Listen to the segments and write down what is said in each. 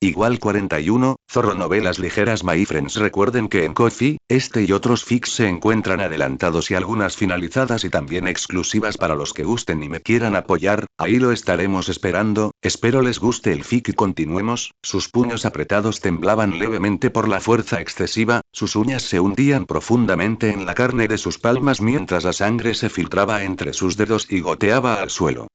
Igual 41, Zorro Novelas Ligeras My Friends. Recuerden que en Ko-fi, este y otros fics se encuentran adelantados y algunas finalizadas y también exclusivas para los que gusten y me quieran apoyar, ahí lo estaremos esperando, espero les guste el fic y continuemos. Sus puños apretados temblaban levemente por la fuerza excesiva, sus uñas se hundían profundamente en la carne de sus palmas mientras la sangre se filtraba entre sus dedos y goteaba al suelo.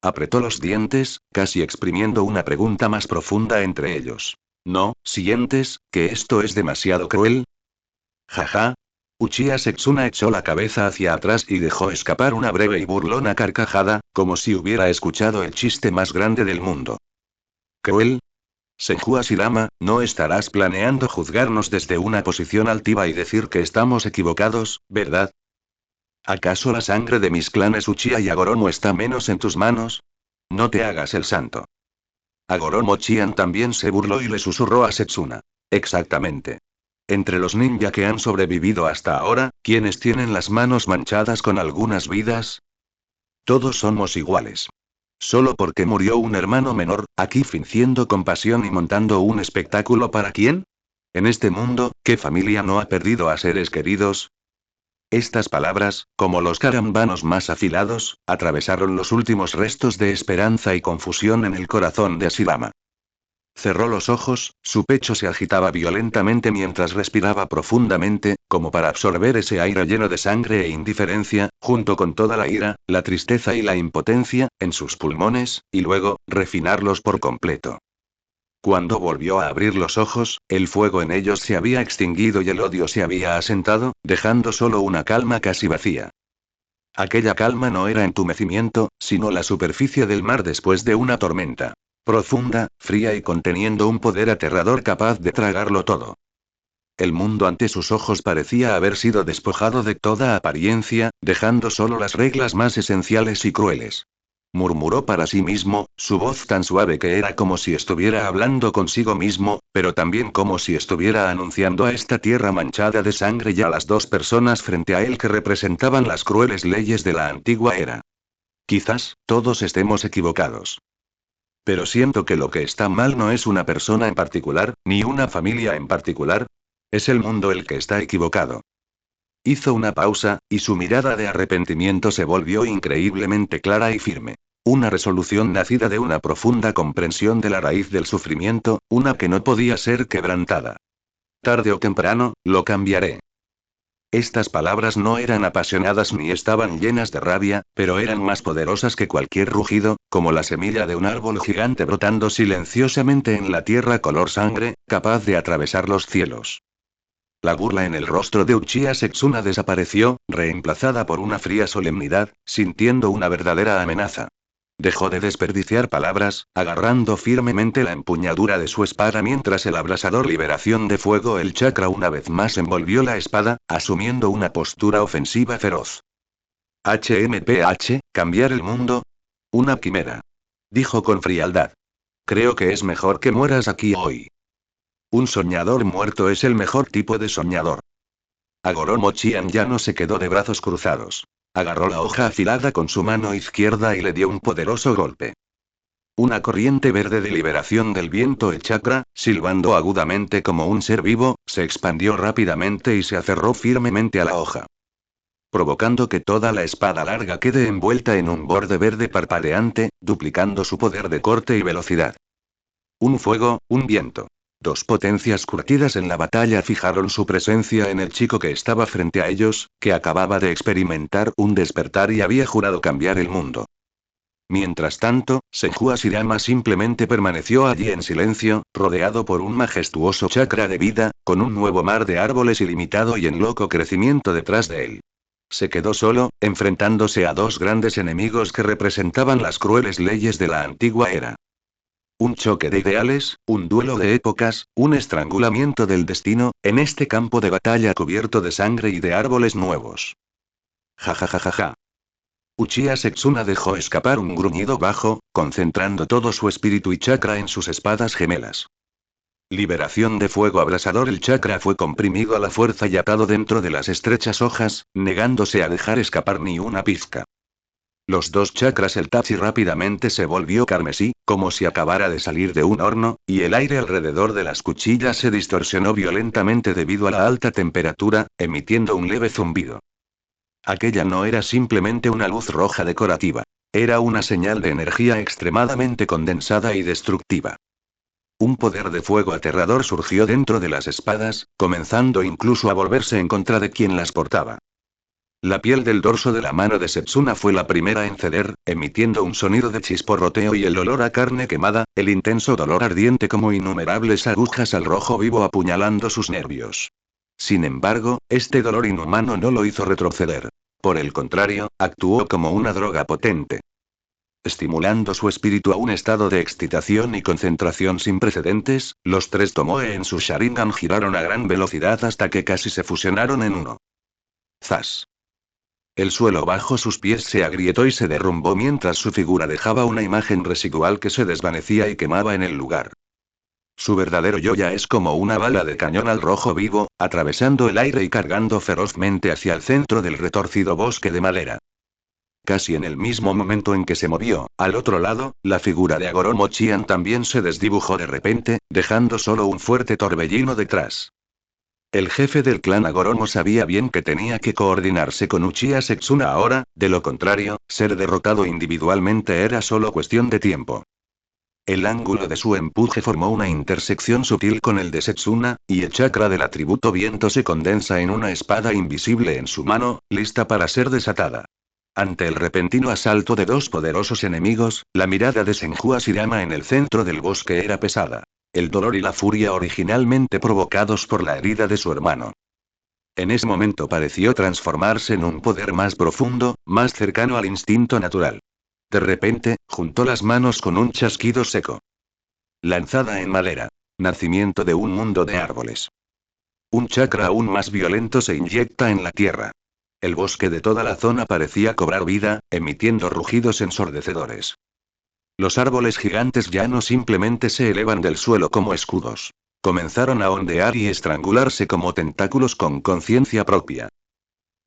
Apretó los dientes, casi exprimiendo una pregunta más profunda entre ellos. ¿No sientes que esto es demasiado cruel? Jaja. Uchiha Setsuna echó la cabeza hacia atrás y dejó escapar una breve y burlona carcajada, como si hubiera escuchado el chiste más grande del mundo. ¿Cruel? Senju Ashirama, ¿no estarás planeando juzgarnos desde una posición altiva y decir que estamos equivocados, verdad? ¿Acaso la sangre de mis clanes Uchiha y Agoromo está menos en tus manos? No te hagas el santo. Agoromo Chian también se burló y le susurró a Setsuna. Exactamente. Entre los ninja que han sobrevivido hasta ahora, ¿quiénes tienen las manos manchadas con algunas vidas? Todos somos iguales. Solo porque murió un hermano menor, aquí fingiendo compasión y montando un espectáculo para quién? En este mundo, ¿qué familia no ha perdido a seres queridos? Estas palabras, como los carambanos más afilados, atravesaron los últimos restos de esperanza y confusión en el corazón de Ashirama. Cerró los ojos, su pecho se agitaba violentamente mientras respiraba profundamente, como para absorber ese aire lleno de sangre e indiferencia, junto con toda la ira, la tristeza y la impotencia, en sus pulmones, y luego, refinarlos por completo. Cuando volvió a abrir los ojos, el fuego en ellos se había extinguido y el odio se había asentado, dejando solo una calma casi vacía. Aquella calma no era entumecimiento, sino la superficie del mar después de una tormenta. Profunda, fría y conteniendo un poder aterrador capaz de tragarlo todo. El mundo ante sus ojos parecía haber sido despojado de toda apariencia, dejando solo las reglas más esenciales y crueles. Murmuró para sí mismo, su voz tan suave que era como si estuviera hablando consigo mismo, pero también como si estuviera anunciando a esta tierra manchada de sangre y a las dos personas frente a él que representaban las crueles leyes de la antigua era. Quizás, todos estemos equivocados. Pero siento que lo que está mal no es una persona en particular, ni una familia en particular. Es el mundo el que está equivocado. Hizo una pausa, y su mirada de arrepentimiento se volvió increíblemente clara y firme. Una resolución nacida de una profunda comprensión de la raíz del sufrimiento, una que no podía ser quebrantada. Tarde o temprano, lo cambiaré. Estas palabras no eran apasionadas ni estaban llenas de rabia, pero eran más poderosas que cualquier rugido, como la semilla de un árbol gigante brotando silenciosamente en la tierra color sangre, capaz de atravesar los cielos. La burla en el rostro de Uchiha Setsuna desapareció, reemplazada por una fría solemnidad, sintiendo una verdadera amenaza. Dejó de desperdiciar palabras, agarrando firmemente la empuñadura de su espada mientras el abrasador liberación de fuego el chakra una vez más envolvió la espada, asumiendo una postura ofensiva feroz. HMPH, ¿cambiar el mundo? Una quimera. Dijo con frialdad. Creo que es mejor que mueras aquí hoy. Un soñador muerto es el mejor tipo de soñador. Agoromo Chian ya no se quedó de brazos cruzados. Agarró la hoja afilada con su mano izquierda y le dio un poderoso golpe. Una corriente verde de liberación del viento el chakra, silbando agudamente como un ser vivo, se expandió rápidamente y se aferró firmemente a la hoja. Provocando que toda la espada larga quede envuelta en un borde verde parpadeante, duplicando su poder de corte y velocidad. Un fuego, un viento. Dos potencias curtidas en la batalla fijaron su presencia en el chico que estaba frente a ellos, que acababa de experimentar un despertar y había jurado cambiar el mundo. Mientras tanto, Senju Ashirama simplemente permaneció allí en silencio, rodeado por un majestuoso chakra de vida, con un nuevo mar de árboles ilimitado y en loco crecimiento detrás de él. Se quedó solo, enfrentándose a dos grandes enemigos que representaban las crueles leyes de la antigua era. Un choque de ideales, un duelo de épocas, un estrangulamiento del destino, en este campo de batalla cubierto de sangre y de árboles nuevos. Ja ja ja ja ja. Uchiha Setsuna dejó escapar un gruñido bajo, concentrando todo su espíritu y chakra en sus espadas gemelas. Liberación de fuego abrasador. El chakra fue comprimido a la fuerza y atado dentro de las estrechas hojas, negándose a dejar escapar ni una pizca. Los dos chakras el Tachi rápidamente se volvió carmesí, como si acabara de salir de un horno, y el aire alrededor de las cuchillas se distorsionó violentamente debido a la alta temperatura, emitiendo un leve zumbido. Aquella no era simplemente una luz roja decorativa. Era una señal de energía extremadamente condensada y destructiva. Un poder de fuego aterrador surgió dentro de las espadas, comenzando incluso a volverse en contra de quien las portaba. La piel del dorso de la mano de Setsuna fue la primera en ceder, emitiendo un sonido de chisporroteo y el olor a carne quemada, el intenso dolor ardiente como innumerables agujas al rojo vivo apuñalando sus nervios. Sin embargo, este dolor inhumano no lo hizo retroceder. Por el contrario, actuó como una droga potente. Estimulando su espíritu a un estado de excitación y concentración sin precedentes, los tres Tomoe en su Sharingan giraron a gran velocidad hasta que casi se fusionaron en uno. ¡Zas! El suelo bajo sus pies se agrietó y se derrumbó mientras su figura dejaba una imagen residual que se desvanecía y quemaba en el lugar. Su verdadero Yoya es como una bala de cañón al rojo vivo, atravesando el aire y cargando ferozmente hacia el centro del retorcido bosque de madera. Casi en el mismo momento en que se movió, al otro lado, la figura de Agoro Mochian también se desdibujó de repente, dejando solo un fuerte torbellino detrás. El jefe del clan Agoromo sabía bien que tenía que coordinarse con Uchiha Setsuna ahora, de lo contrario, ser derrotado individualmente era solo cuestión de tiempo. El ángulo de su empuje formó una intersección sutil con el de Setsuna, y el chakra del atributo viento se condensa en una espada invisible en su mano, lista para ser desatada. Ante el repentino asalto de dos poderosos enemigos, la mirada de Senju Ashirama en el centro del bosque era pesada. El dolor y la furia originalmente provocados por la herida de su hermano. En ese momento pareció transformarse en un poder más profundo, más cercano al instinto natural. De repente, juntó las manos con un chasquido seco. Lanzada en madera. Nacimiento de un mundo de árboles. Un chakra aún más violento se inyecta en la tierra. El bosque de toda la zona parecía cobrar vida, emitiendo rugidos ensordecedores. Los árboles gigantes ya no simplemente se elevan del suelo como escudos. Comenzaron a ondear y estrangularse como tentáculos con conciencia propia.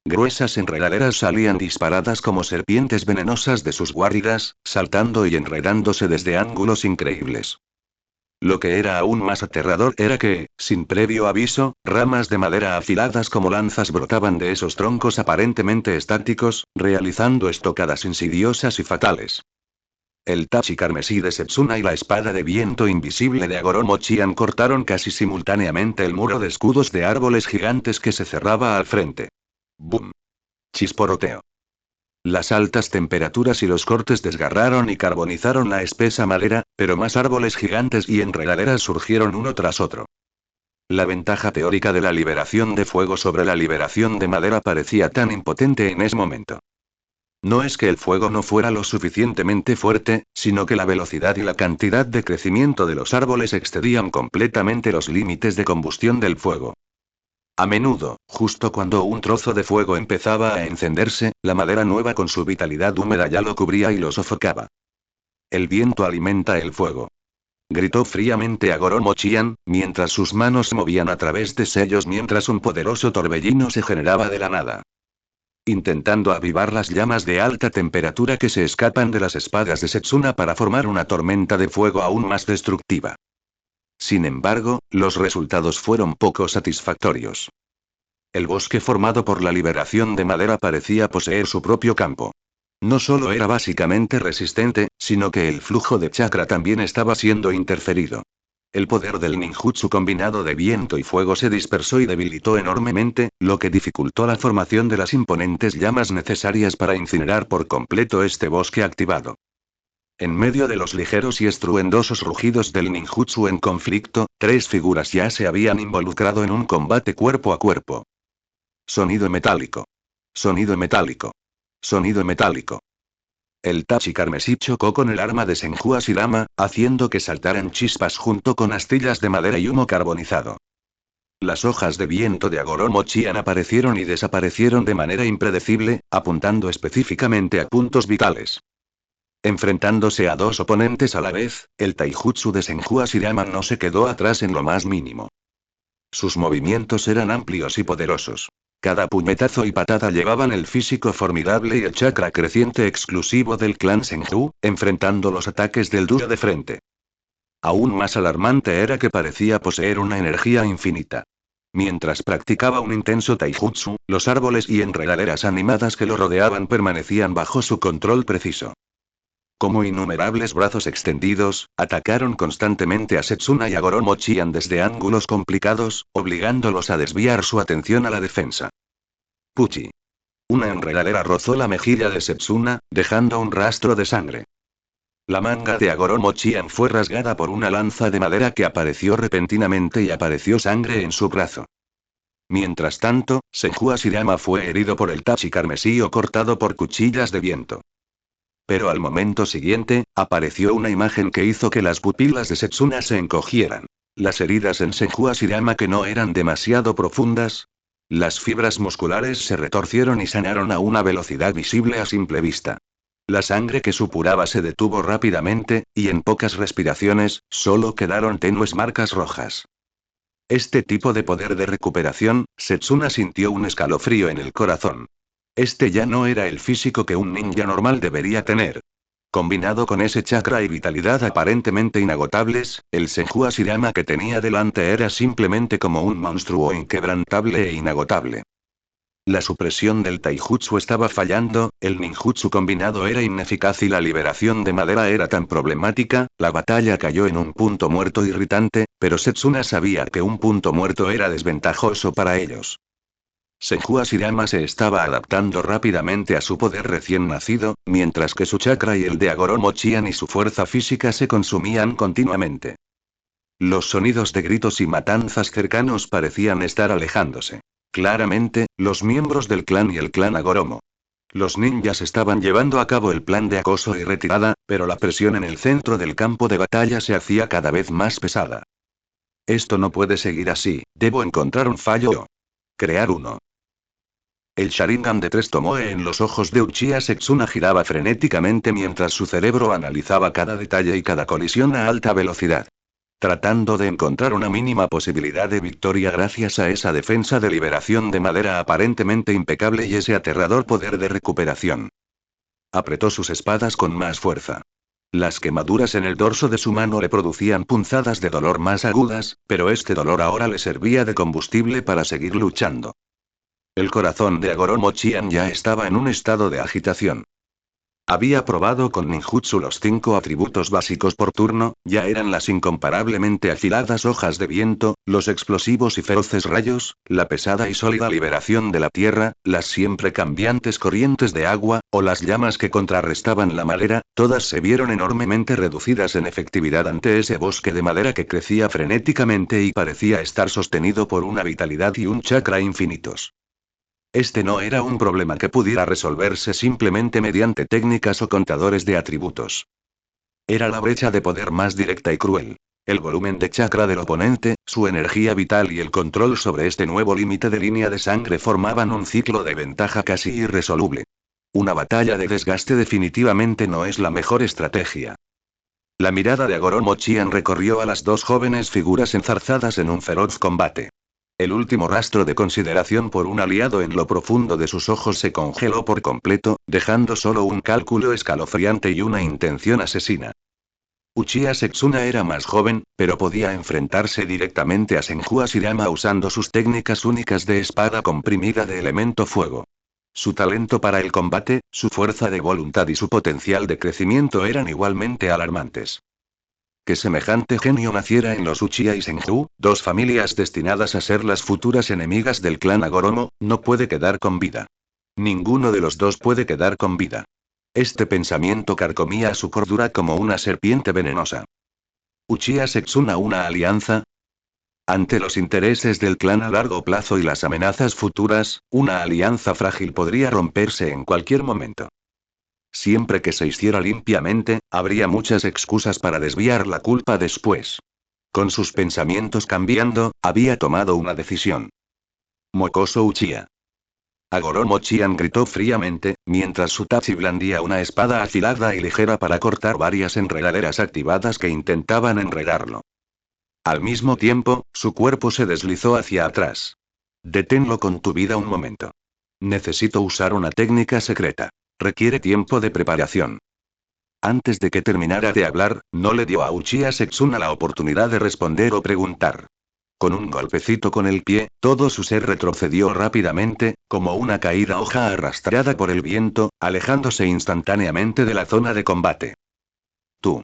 Gruesas enredaderas salían disparadas como serpientes venenosas de sus guaridas, saltando y enredándose desde ángulos increíbles. Lo que era aún más aterrador era que, sin previo aviso, ramas de madera afiladas como lanzas brotaban de esos troncos aparentemente estáticos, realizando estocadas insidiosas y fatales. El tachi carmesí de Setsuna y la espada de viento invisible de Agoro Mochian cortaron casi simultáneamente el muro de escudos de árboles gigantes que se cerraba al frente. ¡Bum! Chisporroteo. Las altas temperaturas y los cortes desgarraron y carbonizaron la espesa madera, pero más árboles gigantes y enredaderas surgieron uno tras otro. La ventaja teórica de la liberación de fuego sobre la liberación de madera parecía tan impotente en ese momento. No es que el fuego no fuera lo suficientemente fuerte, sino que la velocidad y la cantidad de crecimiento de los árboles excedían completamente los límites de combustión del fuego. A menudo, justo cuando un trozo de fuego empezaba a encenderse, la madera nueva con su vitalidad húmeda ya lo cubría y lo sofocaba. El viento alimenta el fuego. Gritó fríamente a Agoro Mochian, mientras sus manos se movían a través de sellos mientras un poderoso torbellino se generaba de la nada. Intentando avivar las llamas de alta temperatura que se escapan de las espadas de Setsuna para formar una tormenta de fuego aún más destructiva. Sin embargo, los resultados fueron poco satisfactorios. El bosque formado por la liberación de madera parecía poseer su propio campo. No solo era básicamente resistente, sino que el flujo de chakra también estaba siendo interferido. El poder del ninjutsu combinado de viento y fuego se dispersó y debilitó enormemente, lo que dificultó la formación de las imponentes llamas necesarias para incinerar por completo este bosque activado. En medio de los ligeros y estruendosos rugidos del ninjutsu en conflicto, tres figuras ya se habían involucrado en un combate cuerpo a cuerpo. Sonido metálico. Sonido metálico. Sonido metálico. El tachi carmesí chocó con el arma de Senju Ashirama, haciendo que saltaran chispas junto con astillas de madera y humo carbonizado. Las hojas de viento de Agoro Mochian aparecieron y desaparecieron de manera impredecible, apuntando específicamente a puntos vitales. Enfrentándose a dos oponentes a la vez, el taijutsu de Senju Ashirama no se quedó atrás en lo más mínimo. Sus movimientos eran amplios y poderosos. Cada puñetazo y patada llevaban el físico formidable y el chakra creciente exclusivo del clan Senju, enfrentando los ataques del dúo de frente. Aún más alarmante era que parecía poseer una energía infinita. Mientras practicaba un intenso taijutsu, los árboles y enredaderas animadas que lo rodeaban permanecían bajo su control preciso. Como innumerables brazos extendidos, atacaron constantemente a Setsuna y a Goromochian desde ángulos complicados, obligándolos a desviar su atención a la defensa. Puchi. Una enredadera rozó la mejilla de Setsuna, dejando un rastro de sangre. La manga de Agoromochian fue rasgada por una lanza de madera que apareció repentinamente y apareció sangre en su brazo. Mientras tanto, Senju Ashirama fue herido por el tachi carmesí o cortado por cuchillas de viento. Pero al momento siguiente, apareció una imagen que hizo que las pupilas de Setsuna se encogieran. Las heridas en Senju Ashirama que no eran demasiado profundas. Las fibras musculares se retorcieron y sanaron a una velocidad visible a simple vista. La sangre que supuraba se detuvo rápidamente, y en pocas respiraciones, solo quedaron tenues marcas rojas. Este tipo de poder de recuperación, Setsuna sintió un escalofrío en el corazón. Este ya no era el físico que un ninja normal debería tener. Combinado con ese chakra y vitalidad aparentemente inagotables, el Senju Ashirama que tenía delante era simplemente como un monstruo inquebrantable e inagotable. La supresión del taijutsu estaba fallando, el ninjutsu combinado era ineficaz y la liberación de madera era tan problemática, la batalla cayó en un punto muerto irritante, pero Setsuna sabía que un punto muerto era desventajoso para ellos. Senju Ashirama se estaba adaptando rápidamente a su poder recién nacido, mientras que su chakra y el de Agoromochian y su fuerza física se consumían continuamente. Los sonidos de gritos y matanzas cercanos parecían estar alejándose. Claramente, los miembros del clan y el clan Agoromo. Los ninjas estaban llevando a cabo el plan de acoso y retirada, pero la presión en el centro del campo de batalla se hacía cada vez más pesada. Esto no puede seguir así, debo encontrar un fallo o crear uno. El Sharingan de tres Tomoe en los ojos de Uchiha Setsuna giraba frenéticamente mientras su cerebro analizaba cada detalle y cada colisión a alta velocidad. Tratando de encontrar una mínima posibilidad de victoria gracias a esa defensa de liberación de madera aparentemente impecable y ese aterrador poder de recuperación. Apretó sus espadas con más fuerza. Las quemaduras en el dorso de su mano le producían punzadas de dolor más agudas, pero este dolor ahora le servía de combustible para seguir luchando. El corazón de Agoromochian ya estaba en un estado de agitación. Había probado con ninjutsu los 5 atributos básicos por turno, ya eran las incomparablemente afiladas hojas de viento, los explosivos y feroces rayos, la pesada y sólida liberación de la tierra, las siempre cambiantes corrientes de agua, o las llamas que contrarrestaban la madera, todas se vieron enormemente reducidas en efectividad ante ese bosque de madera que crecía frenéticamente y parecía estar sostenido por una vitalidad y un chakra infinitos. Este no era un problema que pudiera resolverse simplemente mediante técnicas o contadores de atributos. Era la brecha de poder más directa y cruel. El volumen de chakra del oponente, su energía vital y el control sobre este nuevo límite de línea de sangre formaban un ciclo de ventaja casi irresoluble. Una batalla de desgaste definitivamente no es la mejor estrategia. La mirada de Agoromochian recorrió a las dos jóvenes figuras enzarzadas en un feroz combate. El último rastro de consideración por un aliado en lo profundo de sus ojos se congeló por completo, dejando solo un cálculo escalofriante y una intención asesina. Uchiha Setsuna era más joven, pero podía enfrentarse directamente a Senju Ashirama usando sus técnicas únicas de espada comprimida de elemento fuego. Su talento para el combate, su fuerza de voluntad y su potencial de crecimiento eran igualmente alarmantes. Que semejante genio naciera en los Uchiha y Senju, dos familias destinadas a ser las futuras enemigas del clan Agoromo, no puede quedar con vida. Ninguno de los dos puede quedar con vida. Este pensamiento carcomía a su cordura como una serpiente venenosa. ¿Uchiha Setsuna una alianza? Ante los intereses del clan a largo plazo y las amenazas futuras, una alianza frágil podría romperse en cualquier momento. Siempre que se hiciera limpiamente, habría muchas excusas para desviar la culpa después. Con sus pensamientos cambiando, había tomado una decisión. Mokoso Uchiha. Agoromochian gritó fríamente, mientras su tachi blandía una espada afilada y ligera para cortar varias enredaderas activadas que intentaban enredarlo. Al mismo tiempo, su cuerpo se deslizó hacia atrás. Deténlo con tu vida un momento. Necesito usar una técnica secreta. Requiere tiempo de preparación. Antes de que terminara de hablar, no le dio a Uchiha Setsuna la oportunidad de responder o preguntar. Con un golpecito con el pie, todo su ser retrocedió rápidamente, como una caída hoja arrastrada por el viento, alejándose instantáneamente de la zona de combate. Tú.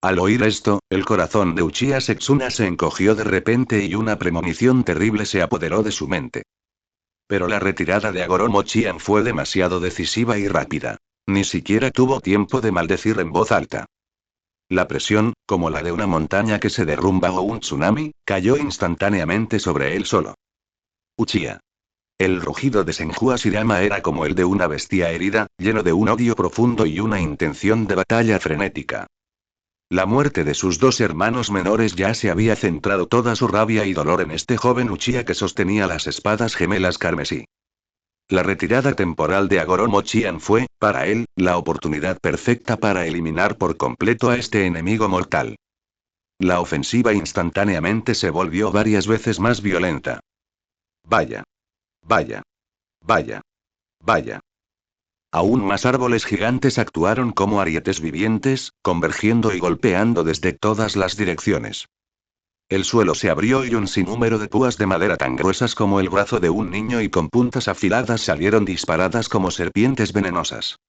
Al oír esto, el corazón de Uchiha Setsuna se encogió de repente y una premonición terrible se apoderó de su mente. Pero la retirada de Agoro Mochian fue demasiado decisiva y rápida. Ni siquiera tuvo tiempo de maldecir en voz alta. La presión, como la de una montaña que se derrumba o un tsunami, cayó instantáneamente sobre él solo. Uchiha. El rugido de Senju Hashirama era como el de una bestia herida, lleno de un odio profundo y una intención de batalla frenética. La muerte de sus dos hermanos menores ya se había centrado toda su rabia y dolor en este joven Uchiha que sostenía las espadas gemelas carmesí. La retirada temporal de Agoro Mochian fue, para él, la oportunidad perfecta para eliminar por completo a este enemigo mortal. La ofensiva instantáneamente se volvió varias veces más violenta. Vaya. Vaya. Vaya. Vaya. Aún más árboles gigantes actuaron como arietes vivientes, convergiendo y golpeando desde todas las direcciones. El suelo se abrió y un sinnúmero de púas de madera tan gruesas como el brazo de un niño y con puntas afiladas salieron disparadas como serpientes venenosas.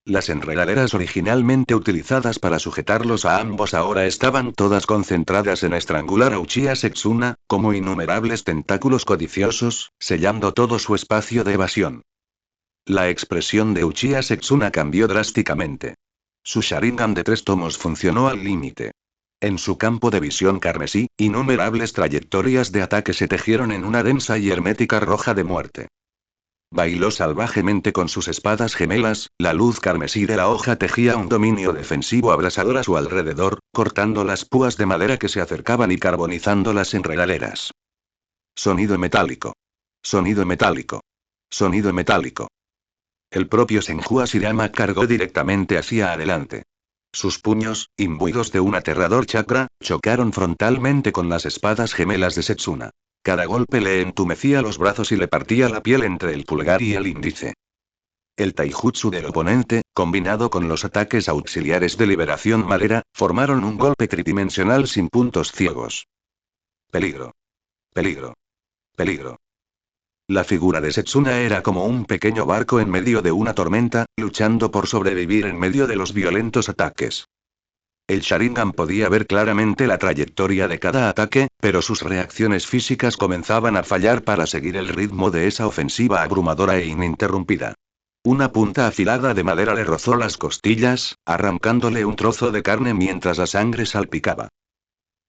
Las enredaderas originalmente utilizadas para sujetarlos a ambos ahora estaban todas concentradas en estrangular a Uchiha Setsuna, como innumerables tentáculos codiciosos, sellando todo su espacio de evasión. La expresión de Uchiha Setsuna cambió drásticamente. Su Sharingan de 3 tomos funcionó al límite. En su campo de visión carmesí, innumerables trayectorias de ataque se tejieron en una densa y hermética roja de muerte. Bailó salvajemente con sus espadas gemelas, la luz carmesí de la hoja tejía un dominio defensivo abrasador a su alrededor, cortando las púas de madera que se acercaban y carbonizando las enredaderas. Sonido metálico. Sonido metálico. Sonido metálico. El propio Senju Hashirama cargó directamente hacia adelante. Sus puños, imbuidos de un aterrador chakra, chocaron frontalmente con las espadas gemelas de Setsuna. Cada golpe le entumecía los brazos y le partía la piel entre el pulgar y el índice. El taijutsu del oponente, combinado con los ataques auxiliares de liberación madera, formaron un golpe tridimensional sin puntos ciegos. Peligro. Peligro. Peligro. La figura de Setsuna era como un pequeño barco en medio de una tormenta, luchando por sobrevivir en medio de los violentos ataques. El Sharingan podía ver claramente la trayectoria de cada ataque, pero sus reacciones físicas comenzaban a fallar para seguir el ritmo de esa ofensiva abrumadora e ininterrumpida. Una punta afilada de madera le rozó las costillas, arrancándole un trozo de carne mientras la sangre salpicaba.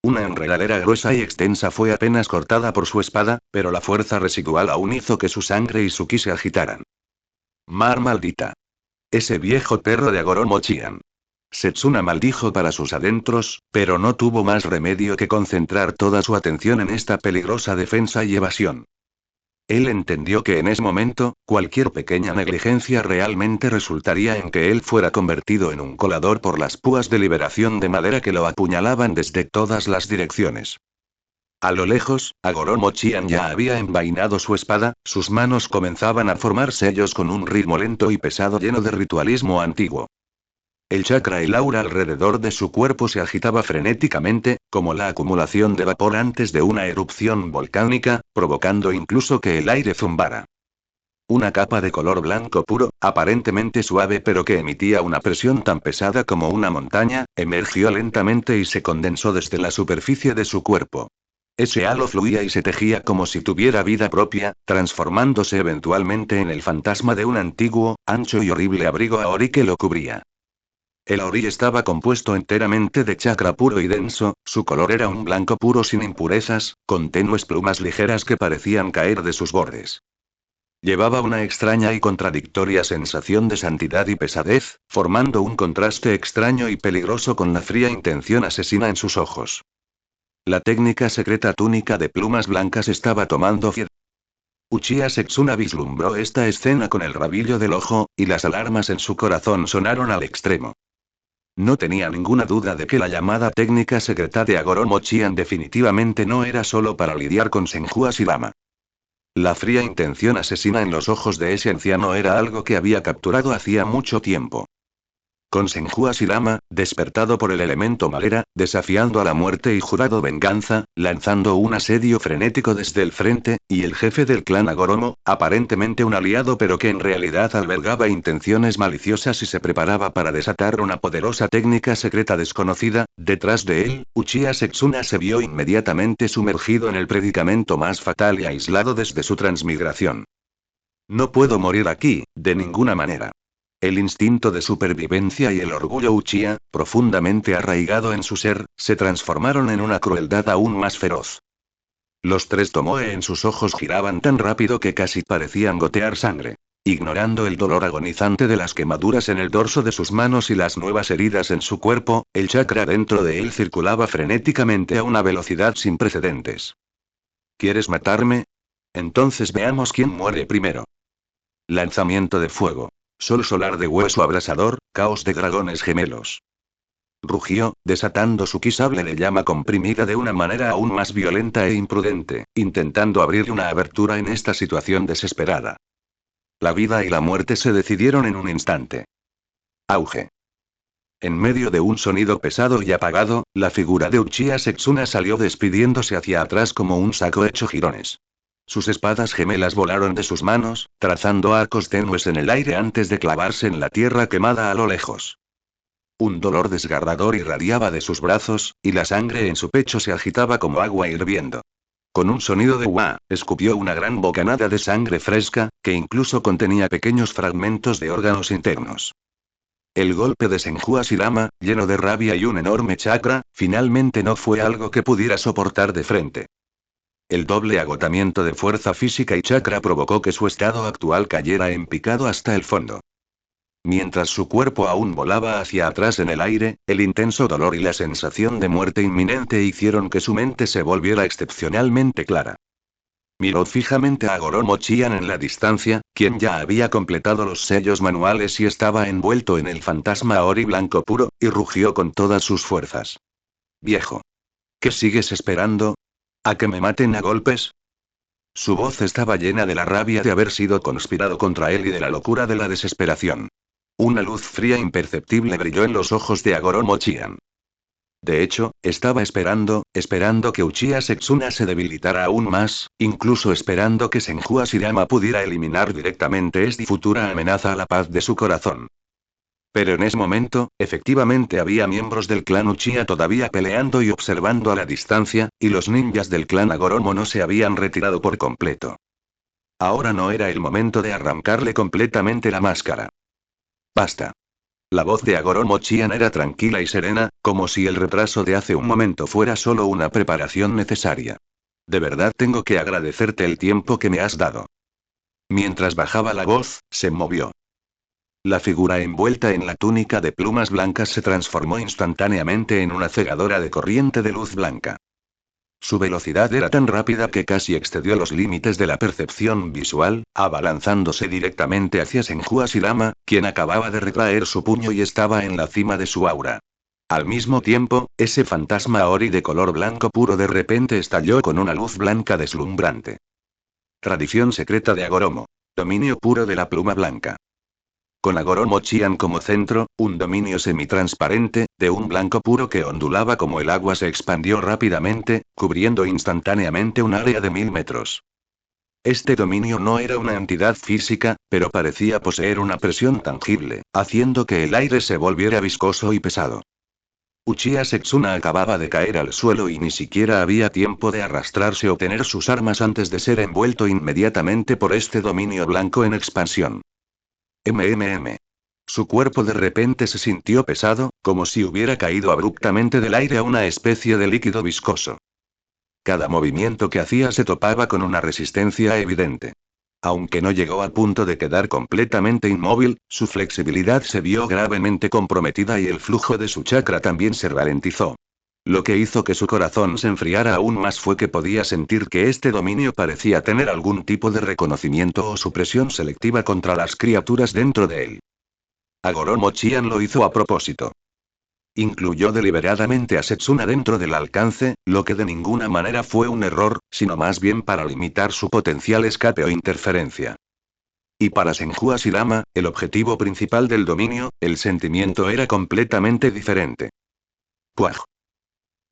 Una enredadera gruesa y extensa fue apenas cortada por su espada, pero la fuerza residual aún hizo que su sangre y su ki se agitaran. Mar maldita. Ese viejo perro de Agoro Mochian. Setsuna maldijo para sus adentros, pero no tuvo más remedio que concentrar toda su atención en esta peligrosa defensa y evasión. Él entendió que en ese momento, cualquier pequeña negligencia realmente resultaría en que él fuera convertido en un colador por las púas de liberación de madera que lo apuñalaban desde todas las direcciones. A lo lejos, Agoro Mochian ya había envainado su espada, sus manos comenzaban a formar sellos con un ritmo lento y pesado lleno de ritualismo antiguo. El chakra y aura alrededor de su cuerpo se agitaba frenéticamente, como la acumulación de vapor antes de una erupción volcánica, provocando incluso que el aire zumbara. Una capa de color blanco puro, aparentemente suave pero que emitía una presión tan pesada como una montaña, emergió lentamente y se condensó desde la superficie de su cuerpo. Ese halo fluía y se tejía como si tuviera vida propia, transformándose eventualmente en el fantasma de un antiguo, ancho y horrible abrigo aori que lo cubría. El aori estaba compuesto enteramente de chakra puro y denso, su color era un blanco puro sin impurezas, con tenues plumas ligeras que parecían caer de sus bordes. Llevaba una extraña y contradictoria sensación de santidad y pesadez, formando un contraste extraño y peligroso con la fría intención asesina en sus ojos. La técnica secreta túnica de plumas blancas estaba tomando forma. Uchiha Setsuna vislumbró esta escena con el rabillo del ojo, y las alarmas en su corazón sonaron al extremo. No tenía ninguna duda de que la llamada técnica secreta de Agoro Mochian definitivamente no era solo para lidiar con Senju Hashirama. La fría intención asesina en los ojos de ese anciano era algo que había capturado hacía mucho tiempo. Con Senju Ashirama, despertado por el elemento madera, desafiando a la muerte y jurado venganza, lanzando un asedio frenético desde el frente, y el jefe del clan Agoromo, aparentemente un aliado pero que en realidad albergaba intenciones maliciosas y se preparaba para desatar una poderosa técnica secreta desconocida, detrás de él, Uchiha Setsuna se vio inmediatamente sumergido en el predicamento más fatal y aislado desde su transmigración. No puedo morir aquí, de ninguna manera. El instinto de supervivencia y el orgullo Uchiha, profundamente arraigado en su ser, se transformaron en una crueldad aún más feroz. Los tres tomoe en sus ojos giraban tan rápido que casi parecían gotear sangre. Ignorando el dolor agonizante de las quemaduras en el dorso de sus manos y las nuevas heridas en su cuerpo, el chakra dentro de él circulaba frenéticamente a una velocidad sin precedentes. ¿Quieres matarme? Entonces veamos quién muere primero. Lanzamiento de fuego. Sol solar de hueso abrasador, caos de dragones gemelos. Rugió, desatando su ki sable de llama comprimida de una manera aún más violenta e imprudente, intentando abrir una abertura en esta situación desesperada. La vida y la muerte se decidieron en un instante. Auge. En medio de un sonido pesado y apagado, la figura de Uchiha Setsuna salió despidiéndose hacia atrás como un saco hecho jirones. Sus espadas gemelas volaron de sus manos, trazando arcos tenues en el aire antes de clavarse en la tierra quemada a lo lejos. Un dolor desgarrador irradiaba de sus brazos, y la sangre en su pecho se agitaba como agua hirviendo. Con un sonido de "Uah", escupió una gran bocanada de sangre fresca, que incluso contenía pequeños fragmentos de órganos internos. El golpe de Senju Ashirama, lleno de rabia y un enorme chakra, finalmente no fue algo que pudiera soportar de frente. El doble agotamiento de fuerza física y chakra provocó que su estado actual cayera en picado hasta el fondo. Mientras su cuerpo aún volaba hacia atrás en el aire, el intenso dolor y la sensación de muerte inminente hicieron que su mente se volviera excepcionalmente clara. Miró fijamente a Goromo Chian en la distancia, quien ya había completado los sellos manuales y estaba envuelto en el fantasma Ori blanco puro, y rugió con todas sus fuerzas. «Viejo. ¿Qué sigues esperando? ¿A que me maten a golpes?» Su voz estaba llena de la rabia de haber sido conspirado contra él y de la locura de la desesperación. Una luz fría imperceptible brilló en los ojos de Agoromo Chian. De hecho, estaba esperando que Uchiha Setsuna se debilitara aún más, incluso esperando que Senju Ashirama pudiera eliminar directamente esta futura amenaza a la paz de su corazón. Pero en ese momento, efectivamente había miembros del clan Uchiha todavía peleando y observando a la distancia, y los ninjas del clan Agoromo no se habían retirado por completo. Ahora no era el momento de arrancarle completamente la máscara. Basta. La voz de Agoromo Chian era tranquila y serena, como si el retraso de hace un momento fuera solo una preparación necesaria. De verdad tengo que agradecerte el tiempo que me has dado. Mientras bajaba la voz, se movió. La figura envuelta en la túnica de plumas blancas se transformó instantáneamente en una cegadora de corriente de luz blanca. Su velocidad era tan rápida que casi excedió los límites de la percepción visual, abalanzándose directamente hacia Senju Ashirama, quien acababa de retraer su puño y estaba en la cima de su aura. Al mismo tiempo, ese fantasma Ori de color blanco puro de repente estalló con una luz blanca deslumbrante. Tradición secreta de Agoromo. Dominio puro de la pluma blanca. Con Agoromo Chian como centro, un dominio semitransparente, de un blanco puro que ondulaba como el agua se expandió rápidamente, cubriendo instantáneamente un área de 1000 metros. Este dominio no era una entidad física, pero parecía poseer una presión tangible, haciendo que el aire se volviera viscoso y pesado. Uchiha Setsuna acababa de caer al suelo y ni siquiera había tiempo de arrastrarse o tener sus armas antes de ser envuelto inmediatamente por este dominio blanco en expansión. Su cuerpo de repente se sintió pesado, como si hubiera caído abruptamente del aire a una especie de líquido viscoso. Cada movimiento que hacía se topaba con una resistencia evidente. Aunque no llegó al punto de quedar completamente inmóvil, su flexibilidad se vio gravemente comprometida y el flujo de su chakra también se ralentizó. Lo que hizo que su corazón se enfriara aún más fue que podía sentir que este dominio parecía tener algún tipo de reconocimiento o supresión selectiva contra las criaturas dentro de él. Agoromo Chian lo hizo a propósito. Incluyó deliberadamente a Setsuna dentro del alcance, lo que de ninguna manera fue un error, sino más bien para limitar su potencial escape o interferencia. Y para Senju Ashirama, el objetivo principal del dominio, el sentimiento era completamente diferente. ¡Puaj!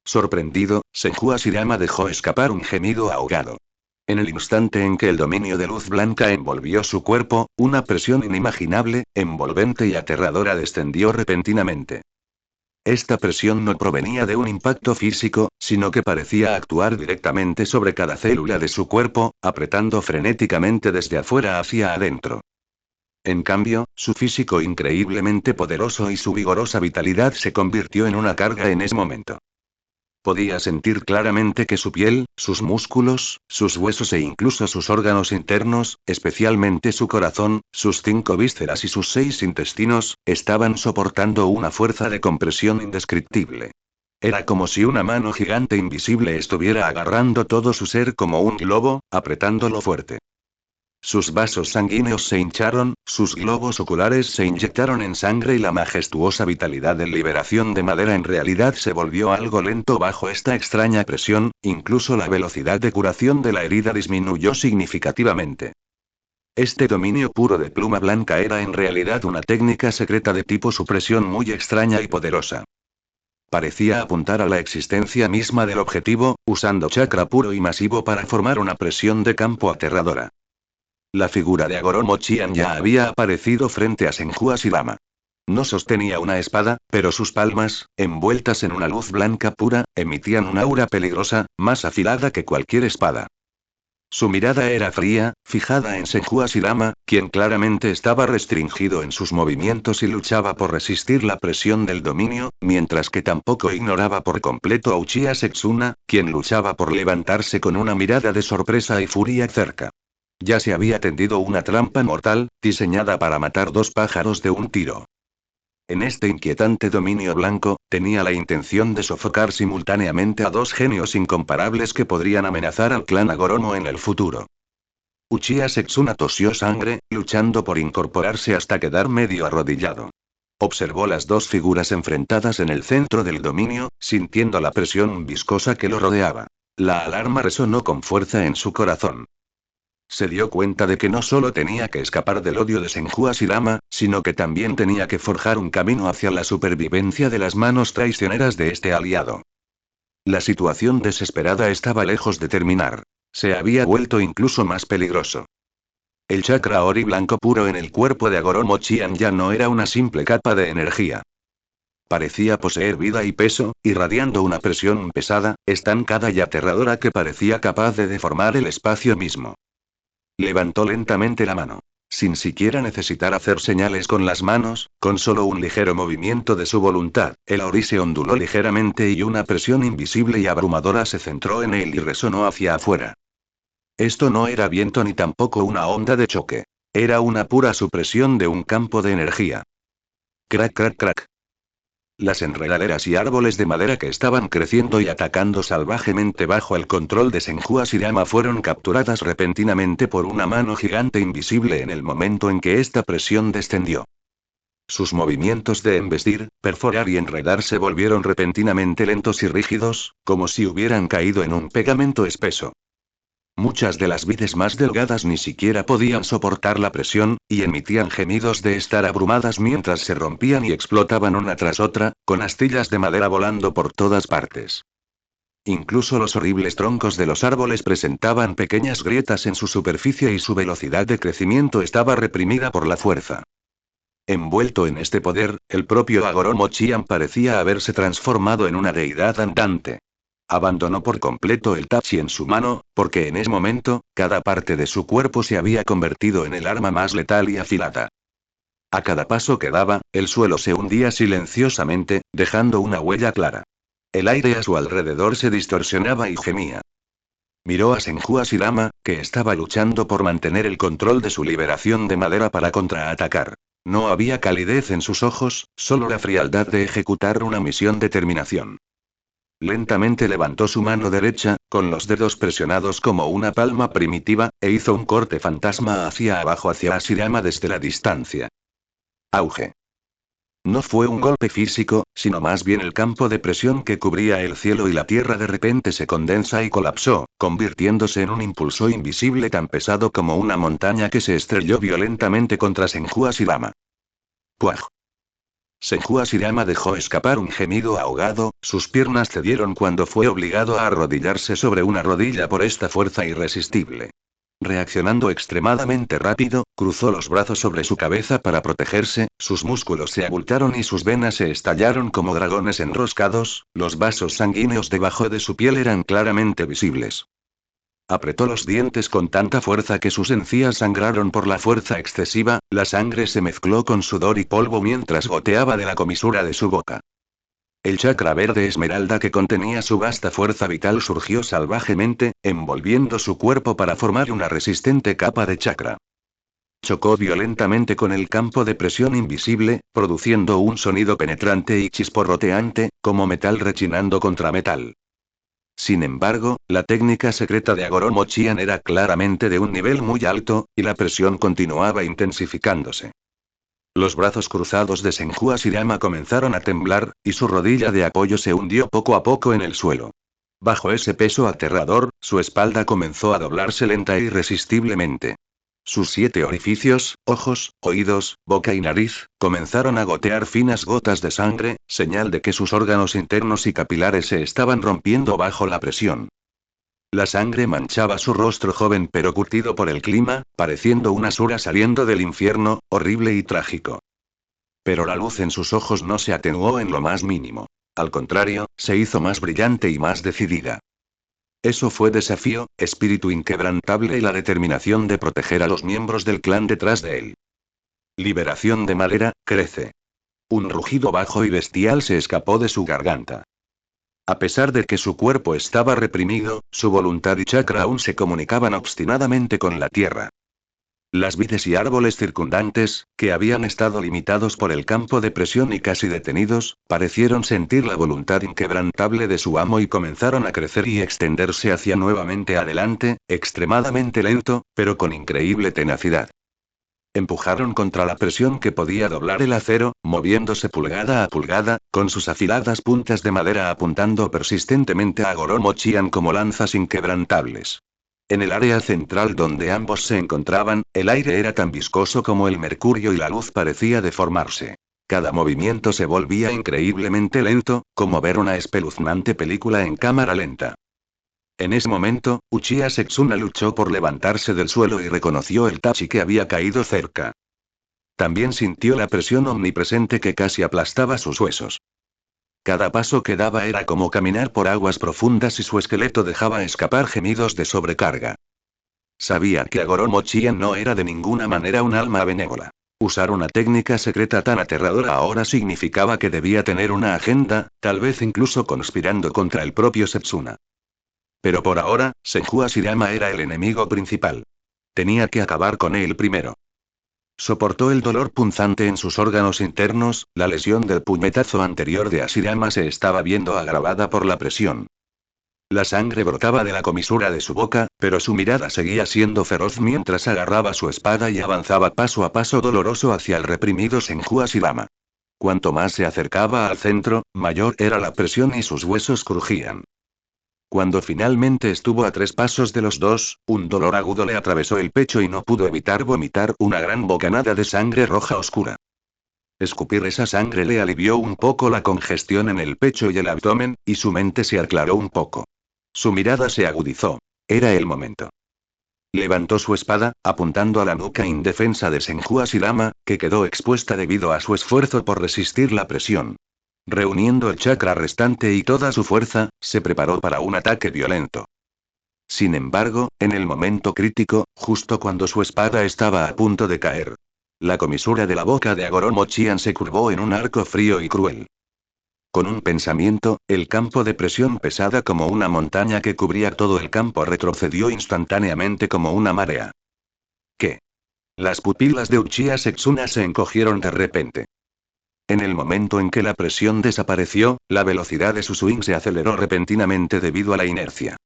Sorprendido, Senju Ashirama dejó escapar un gemido ahogado. En el instante en que el dominio de luz blanca envolvió su cuerpo, una presión inimaginable, envolvente y aterradora descendió repentinamente. Esta presión no provenía de un impacto físico, sino que parecía actuar directamente sobre cada célula de su cuerpo, apretando frenéticamente desde afuera hacia adentro. En cambio, su físico increíblemente poderoso y su vigorosa vitalidad se convirtió en una carga en ese momento. Podía sentir claramente que su piel, sus músculos, sus huesos e incluso sus órganos internos, especialmente su corazón, sus 5 vísceras y sus 6 intestinos, estaban soportando una fuerza de compresión indescriptible. Era como si una mano gigante invisible estuviera agarrando todo su ser como un globo, apretándolo fuerte. Sus vasos sanguíneos se hincharon, sus globos oculares se inyectaron en sangre y la majestuosa vitalidad de liberación de madera en realidad se volvió algo lento bajo esta extraña presión, incluso la velocidad de curación de la herida disminuyó significativamente. Este dominio puro de pluma blanca era en realidad una técnica secreta de tipo supresión muy extraña y poderosa. Parecía apuntar a la existencia misma del objetivo, usando chakra puro y masivo para formar una presión de campo aterradora. La figura de Agoro Mochian ya había aparecido frente a Senju Ashirama. No sostenía una espada, pero sus palmas, envueltas en una luz blanca pura, emitían un aura peligrosa, más afilada que cualquier espada. Su mirada era fría, fijada en Senju Ashirama, quien claramente estaba restringido en sus movimientos y luchaba por resistir la presión del dominio, mientras que tampoco ignoraba por completo a Uchiha Setsuna, quien luchaba por levantarse con una mirada de sorpresa y furia cerca. Ya se había tendido una trampa mortal, diseñada para matar 2 pájaros de un tiro. En este inquietante dominio blanco, tenía la intención de sofocar simultáneamente a 2 genios incomparables que podrían amenazar al clan Agoromo en el futuro. Uchiha Setsuna tosió sangre, luchando por incorporarse hasta quedar medio arrodillado. Observó las 2 figuras enfrentadas en el centro del dominio, sintiendo la presión viscosa que lo rodeaba. La alarma resonó con fuerza en su corazón. Se dio cuenta de que no solo tenía que escapar del odio de Senju Ashirama, sino que también tenía que forjar un camino hacia la supervivencia de las manos traicioneras de este aliado. La situación desesperada estaba lejos de terminar. Se había vuelto incluso más peligroso. El chakra ori blanco puro en el cuerpo de Agoro Mochian ya no era una simple capa de energía. Parecía poseer vida y peso, irradiando una presión pesada, estancada y aterradora que parecía capaz de deformar el espacio mismo. Levantó lentamente la mano. Sin siquiera necesitar hacer señales con las manos, con solo un ligero movimiento de su voluntad, el ori se onduló ligeramente y una presión invisible y abrumadora se centró en él y resonó hacia afuera. Esto no era viento ni tampoco una onda de choque. Era una pura supresión de un campo de energía. Crack, crack, crack. Las enredaderas y árboles de madera que estaban creciendo y atacando salvajemente bajo el control de Senju Ashirama fueron capturadas repentinamente por una mano gigante invisible en el momento en que esta presión descendió. Sus movimientos de embestir, perforar y enredar se volvieron repentinamente lentos y rígidos, como si hubieran caído en un pegamento espeso. Muchas de las vides más delgadas ni siquiera podían soportar la presión, y emitían gemidos de estar abrumadas mientras se rompían y explotaban una tras otra, con astillas de madera volando por todas partes. Incluso los horribles troncos de los árboles presentaban pequeñas grietas en su superficie y su velocidad de crecimiento estaba reprimida por la fuerza. Envuelto en este poder, el propio Agoro Mochian parecía haberse transformado en una deidad andante. Abandonó por completo el tachi en su mano, porque en ese momento, cada parte de su cuerpo se había convertido en el arma más letal y afilada. A cada paso que daba, el suelo se hundía silenciosamente, dejando una huella clara. El aire a su alrededor se distorsionaba y gemía. Miró a Senju Ashirama, que estaba luchando por mantener el control de su liberación de madera para contraatacar. No había calidez en sus ojos, solo la frialdad de ejecutar una misión de terminación. Lentamente levantó su mano derecha, con los dedos presionados como una palma primitiva, e hizo un corte fantasma hacia abajo hacia Ashirama desde la distancia. Auge. No fue un golpe físico, sino más bien el campo de presión que cubría el cielo y la tierra de repente se condensa y colapsó, convirtiéndose en un impulso invisible tan pesado como una montaña que se estrelló violentamente contra Senju Hashirama. ¡Puaj! Senju Hashirama dejó escapar un gemido ahogado, sus piernas cedieron cuando fue obligado a arrodillarse sobre una rodilla por esta fuerza irresistible. Reaccionando extremadamente rápido, cruzó los brazos sobre su cabeza para protegerse, sus músculos se abultaron y sus venas se estallaron como dragones enroscados, los vasos sanguíneos debajo de su piel eran claramente visibles. Apretó los dientes con tanta fuerza que sus encías sangraron por la fuerza excesiva, la sangre se mezcló con sudor y polvo mientras goteaba de la comisura de su boca. El chakra verde esmeralda que contenía su vasta fuerza vital surgió salvajemente, envolviendo su cuerpo para formar una resistente capa de chakra. Chocó violentamente con el campo de presión invisible, produciendo un sonido penetrante y chisporroteante, como metal rechinando contra metal. Sin embargo, la técnica secreta de Agoromo Chian era claramente de un nivel muy alto, y la presión continuaba intensificándose. Los brazos cruzados de Senju Hashirama comenzaron a temblar, y su rodilla de apoyo se hundió poco a poco en el suelo. Bajo ese peso aterrador, su espalda comenzó a doblarse lenta e irresistiblemente. Sus 7 orificios, ojos, oídos, boca y nariz, comenzaron a gotear finas gotas de sangre, señal de que sus órganos internos y capilares se estaban rompiendo bajo la presión. La sangre manchaba su rostro joven pero curtido por el clima, pareciendo una sura saliendo del infierno, horrible y trágico. Pero la luz en sus ojos no se atenuó en lo más mínimo. Al contrario, se hizo más brillante y más decidida. Eso fue desafío, espíritu inquebrantable y la determinación de proteger a los miembros del clan detrás de él. Liberación de madera, crece. Un rugido bajo y bestial se escapó de su garganta. A pesar de que su cuerpo estaba reprimido, su voluntad y chakra aún se comunicaban obstinadamente con la tierra. Las vides y árboles circundantes, que habían estado limitados por el campo de presión y casi detenidos, parecieron sentir la voluntad inquebrantable de su amo y comenzaron a crecer y extenderse hacia nuevamente adelante, extremadamente lento, pero con increíble tenacidad. Empujaron contra la presión que podía doblar el acero, moviéndose pulgada a pulgada, con sus afiladas puntas de madera apuntando persistentemente a Agoromo Chian como lanzas inquebrantables. En el área central donde ambos se encontraban, el aire era tan viscoso como el mercurio y la luz parecía deformarse. Cada movimiento se volvía increíblemente lento, como ver una espeluznante película en cámara lenta. En ese momento, Uchiha Setsuna luchó por levantarse del suelo y reconoció el tachi que había caído cerca. También sintió la presión omnipresente que casi aplastaba sus huesos. Cada paso que daba era como caminar por aguas profundas y su esqueleto dejaba escapar gemidos de sobrecarga. Sabía que Agoromo Chian no era de ninguna manera un alma benévola. Usar una técnica secreta tan aterradora ahora significaba que debía tener una agenda, tal vez incluso conspirando contra el propio Setsuna. Pero por ahora, Senju Hashirama era el enemigo principal. Tenía que acabar con él primero. Soportó el dolor punzante en sus órganos internos, la lesión del puñetazo anterior de Hashirama se estaba viendo agravada por la presión. La sangre brotaba de la comisura de su boca, pero su mirada seguía siendo feroz mientras agarraba su espada y avanzaba paso a paso doloroso hacia el reprimido Senju Hashirama. Cuanto más se acercaba al centro, mayor era la presión y sus huesos crujían. Cuando finalmente estuvo a 3 pasos de los dos, un dolor agudo le atravesó el pecho y no pudo evitar vomitar una gran bocanada de sangre roja oscura. Escupir esa sangre le alivió un poco la congestión en el pecho y el abdomen, y su mente se aclaró un poco. Su mirada se agudizó. Era el momento. Levantó su espada, apuntando a la nuca indefensa de Senju Hashirama, que quedó expuesta debido a su esfuerzo por resistir la presión. Reuniendo el chakra restante y toda su fuerza, se preparó para un ataque violento. Sin embargo, en el momento crítico, justo cuando su espada estaba a punto de caer, la comisura de la boca de Agoromo Chian se curvó en un arco frío y cruel. Con un pensamiento, el campo de presión pesada como una montaña que cubría todo el campo retrocedió instantáneamente como una marea. ¿Qué? Las pupilas de Uchiha Setsuna se encogieron de repente. En el momento en que la presión desapareció, la velocidad de su swing se aceleró repentinamente debido a la inercia.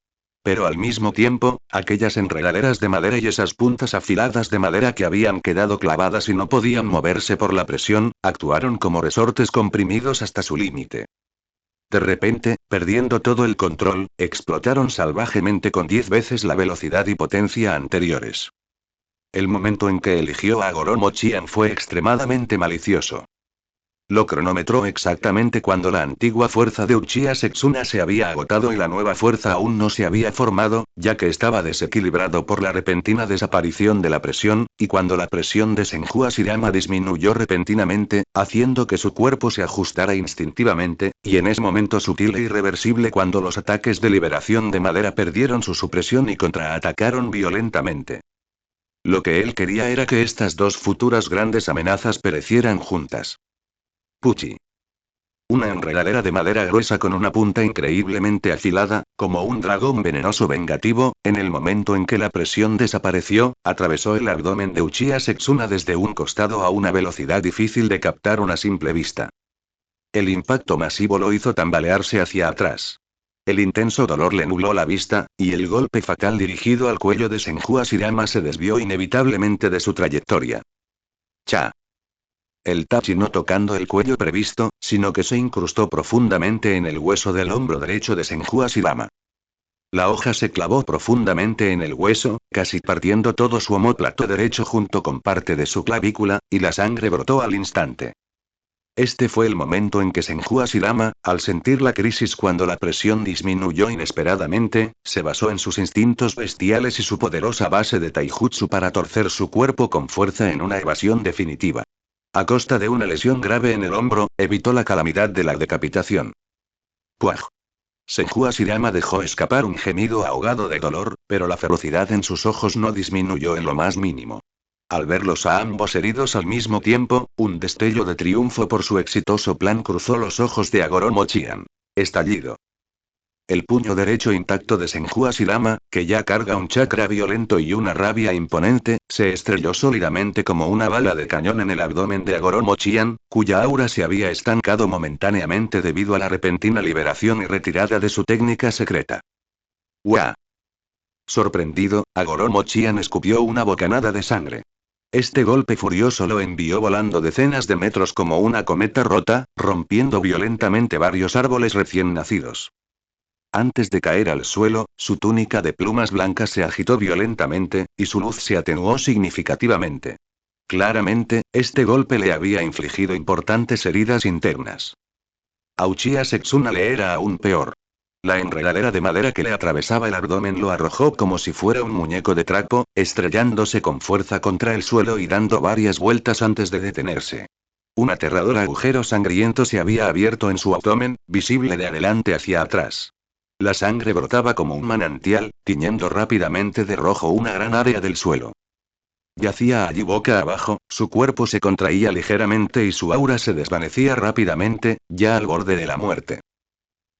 Pero al mismo tiempo, aquellas enredaderas de madera y esas puntas afiladas de madera que habían quedado clavadas y no podían moverse por la presión, actuaron como resortes comprimidos hasta su límite. De repente, perdiendo todo el control, explotaron salvajemente con 10 veces la velocidad y potencia anteriores. El momento en que eligió a Goro Mochian fue extremadamente malicioso. Lo cronometró exactamente cuando la antigua fuerza de Uchiha Setsuna se había agotado y la nueva fuerza aún no se había formado, ya que estaba desequilibrado por la repentina desaparición de la presión, y cuando la presión de Senju Hashirama disminuyó repentinamente, haciendo que su cuerpo se ajustara instintivamente, y en ese momento sutil e irreversible cuando los ataques de liberación de madera perdieron su supresión y contraatacaron violentamente. Lo que él quería era que estas dos futuras grandes amenazas perecieran juntas. Puchi. Una enredadera de madera gruesa con una punta increíblemente afilada, como un dragón venenoso vengativo, en el momento en que la presión desapareció, atravesó el abdomen de Uchiha Setsuna desde un costado a una velocidad difícil de captar a simple vista. El impacto masivo lo hizo tambalearse hacia atrás. El intenso dolor le nubló la vista, y el golpe fatal dirigido al cuello de Senju Hashirama se desvió inevitablemente de su trayectoria. ¡Cha! El tachi no tocando el cuello previsto, sino que se incrustó profundamente en el hueso del hombro derecho de Senju Hashirama. La hoja se clavó profundamente en el hueso, casi partiendo todo su omóplato derecho junto con parte de su clavícula, y la sangre brotó al instante. Este fue el momento en que Senju Hashirama, al sentir la crisis cuando la presión disminuyó inesperadamente, se basó en sus instintos bestiales y su poderosa base de taijutsu para torcer su cuerpo con fuerza en una evasión definitiva. A costa de una lesión grave en el hombro, evitó la calamidad de la decapitación. ¡Puaj! Senju Hashirama dejó escapar un gemido ahogado de dolor, pero la ferocidad en sus ojos no disminuyó en lo más mínimo. Al verlos a ambos heridos al mismo tiempo, un destello de triunfo por su exitoso plan cruzó los ojos de Agoro Mochian. Estallido. El puño derecho intacto de Senju Hashirama, que ya carga un chakra violento y una rabia imponente, se estrelló sólidamente como una bala de cañón en el abdomen de Agoro Mochian, cuya aura se había estancado momentáneamente debido a la repentina liberación y retirada de su técnica secreta. ¡Uah! Sorprendido, Agoro Mochian escupió una bocanada de sangre. Este golpe furioso lo envió volando decenas de metros como una cometa rota, rompiendo violentamente varios árboles recién nacidos. Antes de caer al suelo, su túnica de plumas blancas se agitó violentamente, y su luz se atenuó significativamente. Claramente, este golpe le había infligido importantes heridas internas. A Uchiha Setsuna le era aún peor. La enredadera de madera que le atravesaba el abdomen lo arrojó como si fuera un muñeco de trapo, estrellándose con fuerza contra el suelo y dando varias vueltas antes de detenerse. Un aterrador agujero sangriento se había abierto en su abdomen, visible de adelante hacia atrás. La sangre brotaba como un manantial, tiñendo rápidamente de rojo una gran área del suelo. Yacía allí boca abajo, su cuerpo se contraía ligeramente y su aura se desvanecía rápidamente, ya al borde de la muerte.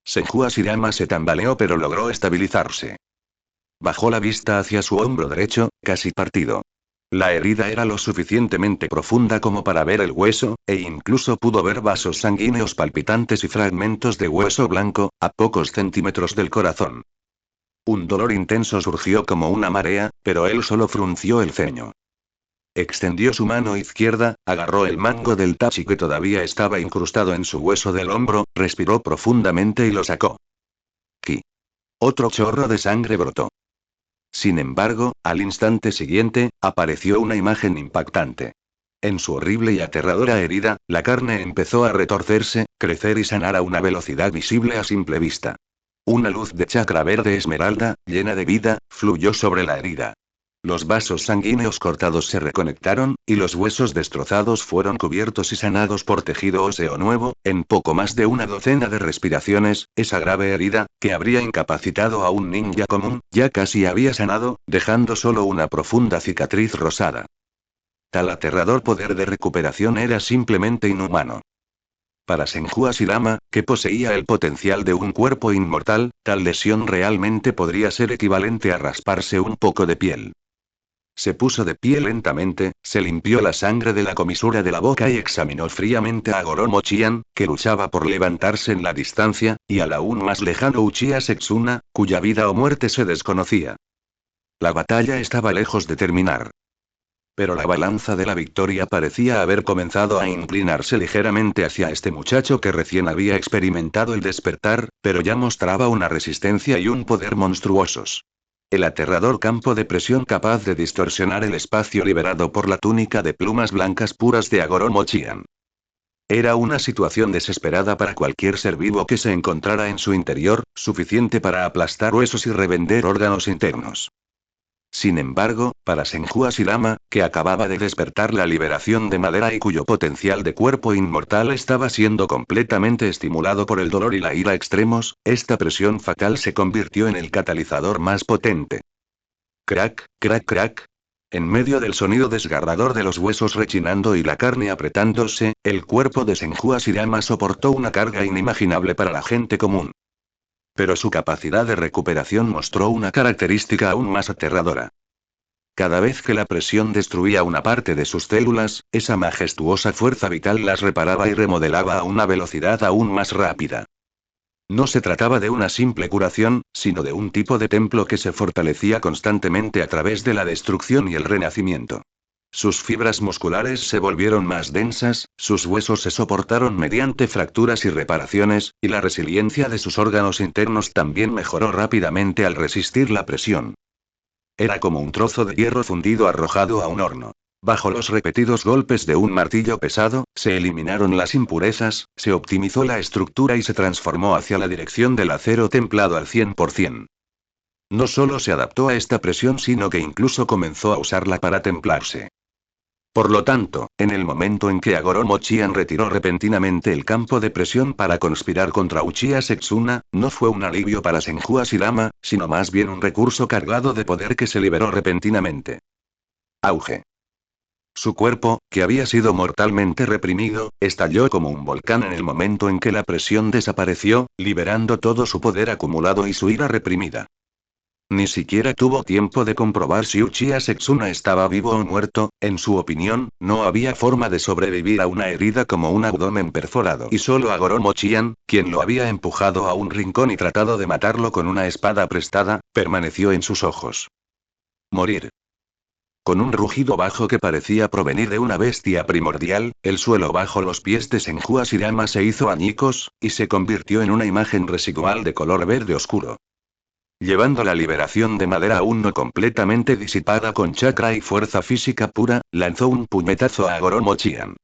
Senju Hashirama se tambaleó pero logró estabilizarse. Bajó la vista hacia su hombro derecho, casi partido. La herida era lo suficientemente profunda como para ver el hueso, e incluso pudo ver vasos sanguíneos palpitantes y fragmentos de hueso blanco, a pocos centímetros del corazón. Un dolor intenso surgió como una marea, pero él solo frunció el ceño. Extendió su mano izquierda, agarró el mango del tachi que todavía estaba incrustado en su hueso del hombro, respiró profundamente y lo sacó. Ki. Otro chorro de sangre brotó. Sin embargo, al instante siguiente, apareció una imagen impactante. En su horrible y aterradora herida, la carne empezó a retorcerse, crecer y sanar a una velocidad visible a simple vista. Una luz de chakra verde esmeralda, llena de vida, fluyó sobre la herida. Los vasos sanguíneos cortados se reconectaron, y los huesos destrozados fueron cubiertos y sanados por tejido óseo nuevo. En poco más de una docena de respiraciones, esa grave herida, que habría incapacitado a un ninja común, ya casi había sanado, dejando solo una profunda cicatriz rosada. Tal aterrador poder de recuperación era simplemente inhumano. Para Senju Hashirama, que poseía el potencial de un cuerpo inmortal, tal lesión realmente podría ser equivalente a rasparse un poco de piel. Se puso de pie lentamente, se limpió la sangre de la comisura de la boca y examinó fríamente a Goro Mochian, que luchaba por levantarse en la distancia, y al aún más lejano Uchiha Setsuna, cuya vida o muerte se desconocía. La batalla estaba lejos de terminar. Pero la balanza de la victoria parecía haber comenzado a inclinarse ligeramente hacia este muchacho que recién había experimentado el despertar, pero ya mostraba una resistencia y un poder monstruosos. El aterrador campo de presión capaz de distorsionar el espacio liberado por la túnica de plumas blancas puras de Agoro Mochian. Era una situación desesperada para cualquier ser vivo que se encontrara en su interior, suficiente para aplastar huesos y revender órganos internos. Sin embargo, para Senju Ashirama, que acababa de despertar la liberación de madera y cuyo potencial de cuerpo inmortal estaba siendo completamente estimulado por el dolor y la ira extremos, esta presión fatal se convirtió en el catalizador más potente. Crack, crack, crack. En medio del sonido desgarrador de los huesos rechinando y la carne apretándose, el cuerpo de Senju Ashirama soportó una carga inimaginable para la gente común. Pero su capacidad de recuperación mostró una característica aún más aterradora. Cada vez que la presión destruía una parte de sus células, esa majestuosa fuerza vital las reparaba y remodelaba a una velocidad aún más rápida. No se trataba de una simple curación, sino de un tipo de templo que se fortalecía constantemente a través de la destrucción y el renacimiento. Sus fibras musculares se volvieron más densas, sus huesos se soportaron mediante fracturas y reparaciones, y la resiliencia de sus órganos internos también mejoró rápidamente al resistir la presión. Era como un trozo de hierro fundido arrojado a un horno. Bajo los repetidos golpes de un martillo pesado, se eliminaron las impurezas, se optimizó la estructura y se transformó hacia la dirección del acero templado al 100%. No solo se adaptó a esta presión, sino que incluso comenzó a usarla para templarse. Por lo tanto, en el momento en que Agoro Mochian retiró repentinamente el campo de presión para conspirar contra Uchiha Setsuna, no fue un alivio para Senju Ashirama, sino más bien un recurso cargado de poder que se liberó repentinamente. Auge. Su cuerpo, que había sido mortalmente reprimido, estalló como un volcán en el momento en que la presión desapareció, liberando todo su poder acumulado y su ira reprimida. Ni siquiera tuvo tiempo de comprobar si Uchiha Setsuna estaba vivo o muerto, en su opinión, no había forma de sobrevivir a una herida como un abdomen perforado. Y solo Agoro Mochian, quien lo había empujado a un rincón y tratado de matarlo con una espada prestada, permaneció en sus ojos. Morir. Con un rugido bajo que parecía provenir de una bestia primordial, el suelo bajo los pies de Senju Ashirama se hizo añicos, y se convirtió en una imagen residual de color verde oscuro. Llevando la liberación de madera aún no completamente disipada con chakra y fuerza física pura, lanzó un puñetazo a Agoro Mochian.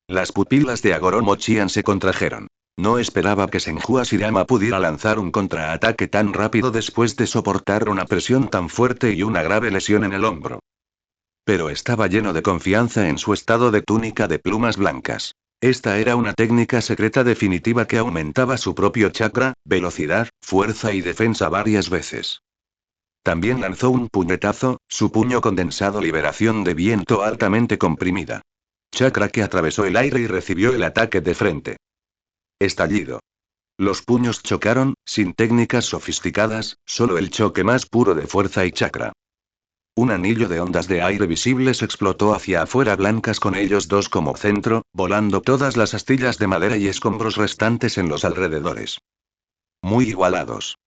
Las pupilas de Agoro Mochian se contrajeron. No esperaba que Senju Ashirama pudiera lanzar un contraataque tan rápido después de soportar una presión tan fuerte y una grave lesión en el hombro. Pero estaba lleno de confianza en su estado de túnica de plumas blancas. Esta era una técnica secreta definitiva que aumentaba su propio chakra, velocidad, fuerza y defensa varias veces. También lanzó un puñetazo, su puño condensado liberación de viento altamente comprimida. Chakra que atravesó el aire y recibió el ataque de frente. Estallido. Los puños chocaron, sin técnicas sofisticadas, solo el choque más puro de fuerza y chakra. Un anillo de ondas de aire visibles explotó hacia afuera blancas con ellos dos como centro, volando todas las astillas de madera y escombros restantes en los alrededores. Muy igualados.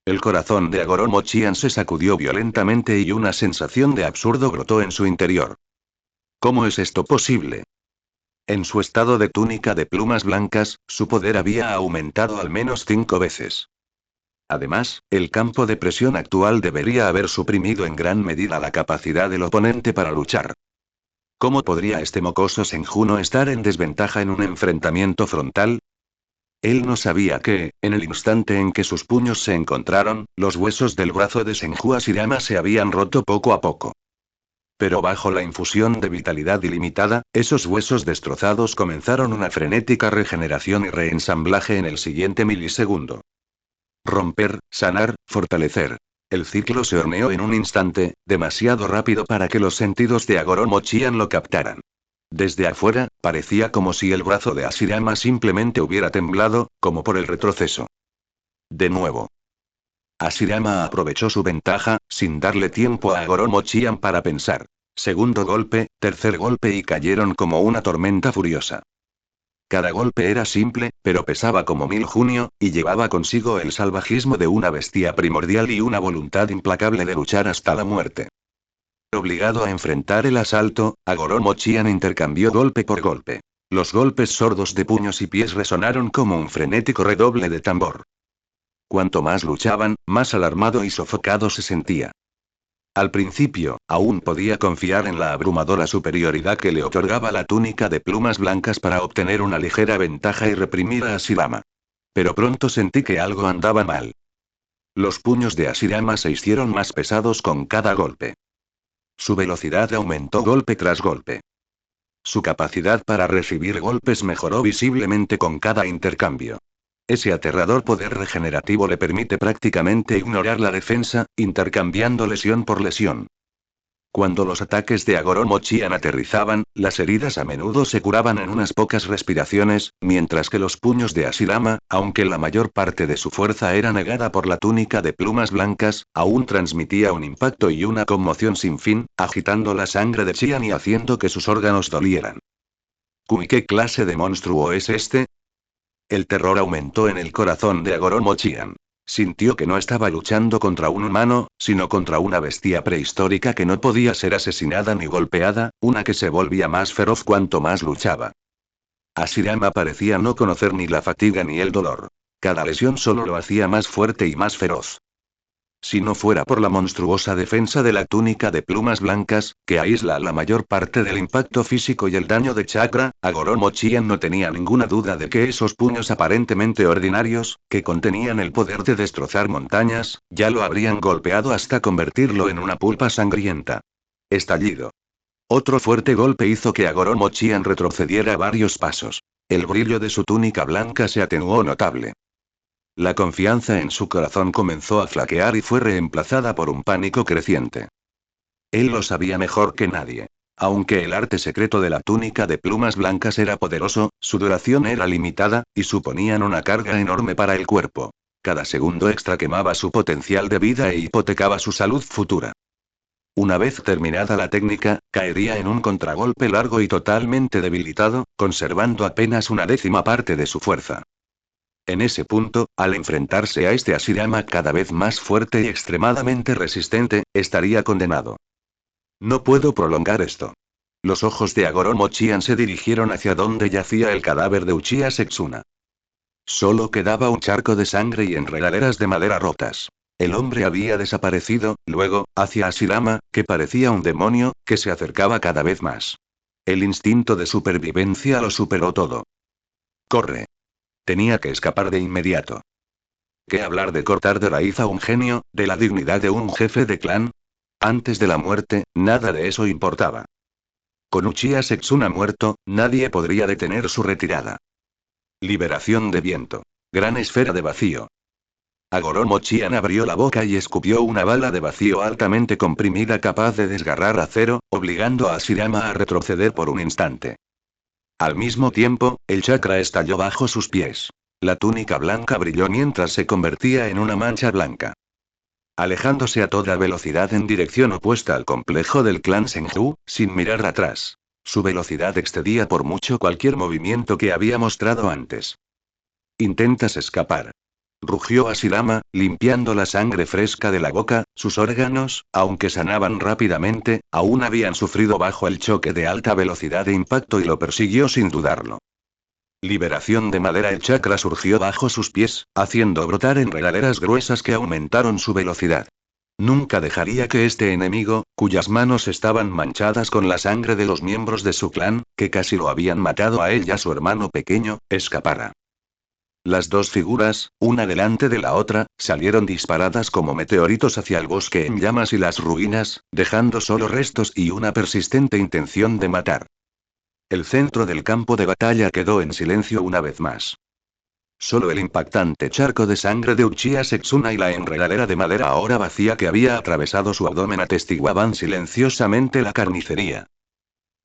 El corazón de Agoro Mochian se sacudió violentamente y una sensación de absurdo brotó en su interior. ¿Cómo es esto posible? En su estado de túnica de plumas blancas, su poder había aumentado al menos 5 veces. Además, el campo de presión actual debería haber suprimido en gran medida la capacidad del oponente para luchar. ¿Cómo podría este mocoso Senju no estar en desventaja en un enfrentamiento frontal? Él no sabía que, en el instante en que sus puños se encontraron, los huesos del brazo de Senju Ashirama se habían roto poco a poco. Pero bajo la infusión de vitalidad ilimitada, esos huesos destrozados comenzaron una frenética regeneración y reensamblaje en el siguiente milisegundo. Romper, sanar, fortalecer. El ciclo se horneó en un instante, demasiado rápido para que los sentidos de Agoro Mochian lo captaran. Desde afuera, parecía como si el brazo de Ashirama simplemente hubiera temblado, como por el retroceso. De nuevo. Hashirama aprovechó su ventaja, sin darle tiempo a Agoromo-chan para pensar. Segundo golpe, tercer golpe y cayeron como una tormenta furiosa. Cada golpe era simple, pero pesaba como mil junio, y llevaba consigo el salvajismo de una bestia primordial y una voluntad implacable de luchar hasta la muerte. Obligado a enfrentar el asalto, Agoromo-chan intercambió golpe por golpe. Los golpes sordos de puños y pies resonaron como un frenético redoble de tambor. Cuanto más luchaban, más alarmado y sofocado se sentía. Al principio, aún podía confiar en la abrumadora superioridad que le otorgaba la túnica de plumas blancas para obtener una ligera ventaja y reprimir a Hashirama. Pero pronto sentí que algo andaba mal. Los puños de Hashirama se hicieron más pesados con cada golpe. Su velocidad aumentó golpe tras golpe. Su capacidad para recibir golpes mejoró visiblemente con cada intercambio. Ese aterrador poder regenerativo le permite prácticamente ignorar la defensa, intercambiando lesión por lesión. Cuando los ataques de Agoromo-chan aterrizaban, las heridas a menudo se curaban en unas pocas respiraciones, mientras que los puños de Hashirama, aunque la mayor parte de su fuerza era negada por la túnica de plumas blancas, aún transmitía un impacto y una conmoción sin fin, agitando la sangre de Xian y haciendo que sus órganos dolieran. ¿Qué clase de monstruo es este? El terror aumentó en el corazón de Agoromo-chan. Sintió que no estaba luchando contra un humano, sino contra una bestia prehistórica que no podía ser asesinada ni golpeada, una que se volvía más feroz cuanto más luchaba. Hashirama parecía no conocer ni la fatiga ni el dolor. Cada lesión solo lo hacía más fuerte y más feroz. Si no fuera por la monstruosa defensa de la túnica de plumas blancas, que aísla la mayor parte del impacto físico y el daño de chakra, Agoromo-chan no tenía ninguna duda de que esos puños aparentemente ordinarios, que contenían el poder de destrozar montañas, ya lo habrían golpeado hasta convertirlo en una pulpa sangrienta. Estallido. Otro fuerte golpe hizo que Agoromo-chan retrocediera varios pasos. El brillo de su túnica blanca se atenuó notable. La confianza en su corazón comenzó a flaquear y fue reemplazada por un pánico creciente. Él lo sabía mejor que nadie. Aunque el arte secreto de la túnica de plumas blancas era poderoso, su duración era limitada, y suponían una carga enorme para el cuerpo. Cada segundo extra quemaba su potencial de vida e hipotecaba su salud futura. Una vez terminada la técnica, caería en un contragolpe largo y totalmente debilitado, conservando apenas una décima parte de su fuerza. En ese punto, al enfrentarse a este Hashirama cada vez más fuerte y extremadamente resistente, estaría condenado. No puedo prolongar esto. Los ojos de Agoromo-chan se dirigieron hacia donde yacía el cadáver de Uchiha Setsuna. Solo quedaba un charco de sangre y enredaderas de madera rotas. El hombre había desaparecido, luego, hacia Hashirama, que parecía un demonio, que se acercaba cada vez más. El instinto de supervivencia lo superó todo. ¡Corre! Tenía que escapar de inmediato. ¿Qué hablar de cortar de raíz a un genio, de la dignidad de un jefe de clan? Antes de la muerte, nada de eso importaba. Con Uchiha Setsuna muerto, nadie podría detener su retirada. Liberación de viento. Gran esfera de vacío. Agoromo-chan abrió la boca y escupió una bala de vacío altamente comprimida capaz de desgarrar acero, obligando a Hashirama a retroceder por un instante. Al mismo tiempo, el chakra estalló bajo sus pies. La túnica blanca brilló mientras se convertía en una mancha blanca. Alejándose a toda velocidad en dirección opuesta al complejo del clan Senju, sin mirar atrás. Su velocidad excedía por mucho cualquier movimiento que había mostrado antes. «Intentas escapar», rugió Hashirama, limpiando la sangre fresca de la boca. Sus órganos, aunque sanaban rápidamente, aún habían sufrido bajo el choque de alta velocidad de impacto y lo persiguió sin dudarlo. Liberación de madera. El chakra surgió bajo sus pies, haciendo brotar enredaderas gruesas que aumentaron su velocidad. Nunca dejaría que este enemigo, cuyas manos estaban manchadas con la sangre de los miembros de su clan, que casi lo habían matado a él y a su hermano pequeño, escapara. Las dos figuras, una delante de la otra, salieron disparadas como meteoritos hacia el bosque en llamas y las ruinas, dejando solo restos y una persistente intención de matar. El centro del campo de batalla quedó en silencio una vez más. Solo el impactante charco de sangre de Uchiha Setsuna y la enredadera de madera ahora vacía que había atravesado su abdomen atestiguaban silenciosamente la carnicería.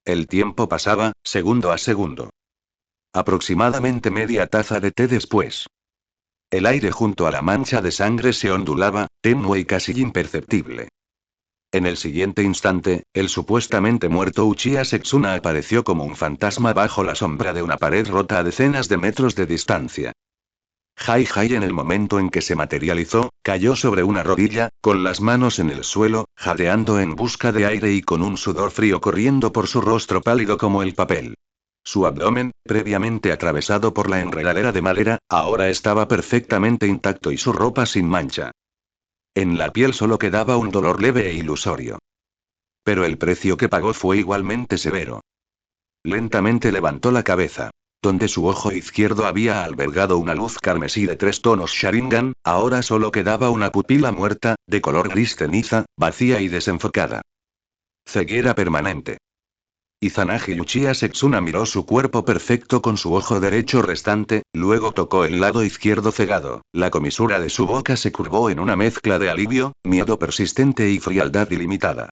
El tiempo pasaba, segundo a segundo. Aproximadamente media taza de té después. El aire junto a la mancha de sangre se ondulaba, tenue y casi imperceptible. En el siguiente instante, el supuestamente muerto Uchiha Setsuna apareció como un fantasma bajo la sombra de una pared rota a decenas de metros de distancia. Jai Jai en el momento en que se materializó, cayó sobre una rodilla, con las manos en el suelo, jadeando en busca de aire y con un sudor frío corriendo por su rostro pálido como el papel. Su abdomen, previamente atravesado por la enredadera de madera, ahora estaba perfectamente intacto y su ropa sin mancha. En la piel solo quedaba un dolor leve e ilusorio. Pero el precio que pagó fue igualmente severo. Lentamente levantó la cabeza. Donde su ojo izquierdo había albergado una luz carmesí de 3 tonos Sharingan, ahora solo quedaba una pupila muerta, de color gris ceniza, vacía y desenfocada. Ceguera permanente. Izanagi Uchiha Setsuna miró su cuerpo perfecto con su ojo derecho restante, luego tocó el lado izquierdo cegado. La comisura de su boca se curvó en una mezcla de alivio, miedo persistente y frialdad ilimitada.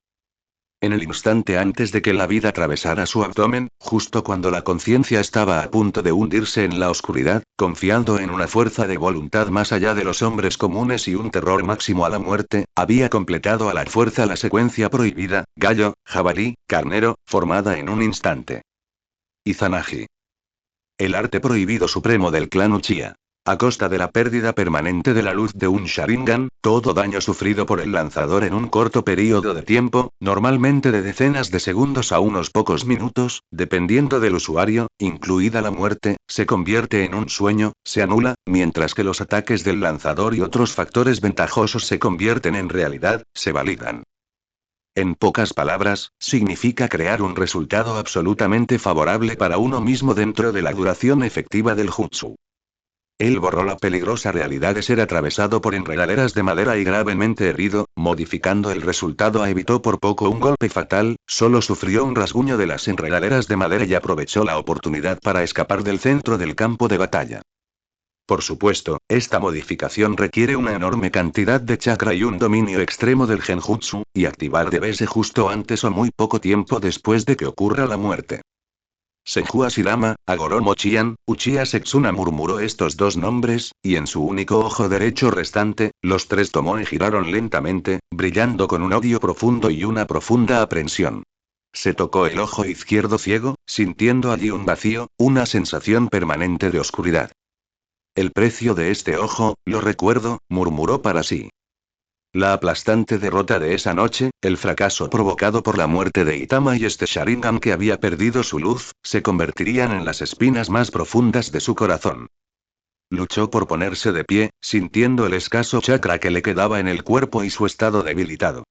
En el instante antes de que la vida atravesara su abdomen, justo cuando la conciencia estaba a punto de hundirse en la oscuridad, confiando en una fuerza de voluntad más allá de los hombres comunes y un terror máximo a la muerte, había completado a la fuerza la secuencia prohibida, gallo, jabalí, carnero, formada en un instante. Izanagi. El arte prohibido supremo del clan Uchiha. A costa de la pérdida permanente de la luz de un Sharingan, todo daño sufrido por el lanzador en un corto período de tiempo, normalmente de decenas de segundos a unos pocos minutos, dependiendo del usuario, incluida la muerte, se convierte en un sueño, se anula, mientras que los ataques del lanzador y otros factores ventajosos se convierten en realidad, se validan. En pocas palabras, significa crear un resultado absolutamente favorable para uno mismo dentro de la duración efectiva del jutsu. Él borró la peligrosa realidad de ser atravesado por enredaderas de madera y gravemente herido, modificando el resultado evitó por poco un golpe fatal, solo sufrió un rasguño de las enredaderas de madera y aprovechó la oportunidad para escapar del centro del campo de batalla. Por supuesto, esta modificación requiere una enorme cantidad de chakra y un dominio extremo del genjutsu, y activar debese justo antes o muy poco tiempo después de que ocurra la muerte. Senju Hashirama, Agoro Mochian, Uchiha Setsuna murmuró estos dos nombres, y en su único ojo derecho restante, los tres tomó y giraron lentamente, brillando con un odio profundo y una profunda aprensión. Se tocó el ojo izquierdo ciego, sintiendo allí un vacío, una sensación permanente de oscuridad. El precio de este ojo, lo recuerdo, murmuró para sí. La aplastante derrota de esa noche, el fracaso provocado por la muerte de Itama y este Sharingan que había perdido su luz, se convertirían en las espinas más profundas de su corazón. Luchó por ponerse de pie, sintiendo el escaso chakra que le quedaba en el cuerpo y su estado debilitado.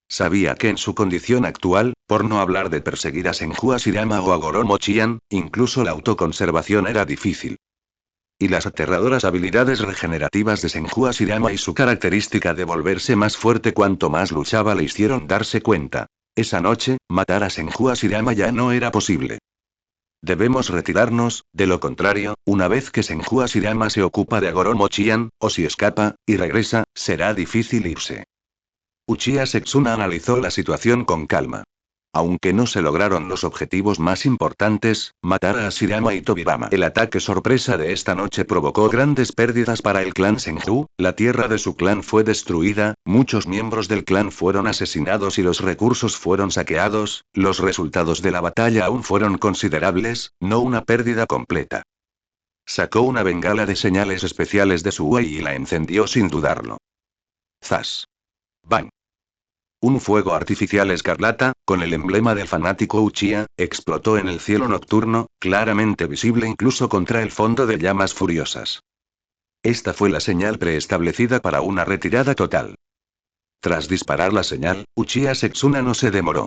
Sabía que en su condición actual, por no hablar de perseguir a Senju Hashirama o a Goro Mochian, incluso la autoconservación era difícil. Y las aterradoras habilidades regenerativas de Senju Hashirama y su característica de volverse más fuerte cuanto más luchaba le hicieron darse cuenta. Esa noche, matar a Senju Hashirama ya no era posible. Debemos retirarnos, de lo contrario, una vez que Senju Hashirama se ocupa de Agoro Mochian, o si escapa, y regresa, será difícil irse. Uchiha Setsuna analizó la situación con calma. Aunque no se lograron los objetivos más importantes, matar a Hashirama y Tobirama. El ataque sorpresa de esta noche provocó grandes pérdidas para el clan Senju, la tierra de su clan fue destruida, muchos miembros del clan fueron asesinados y los recursos fueron saqueados, los resultados de la batalla aún fueron considerables, no una pérdida completa. Sacó una bengala de señales especiales de su Wei y la encendió sin dudarlo. ¡Zas! ¡Bang! Un fuego artificial escarlata, con el emblema del fanático Uchiha, explotó en el cielo nocturno, claramente visible incluso contra el fondo de llamas furiosas. Esta fue la señal preestablecida para una retirada total. Tras disparar la señal, Uchiha Setsuna no se demoró.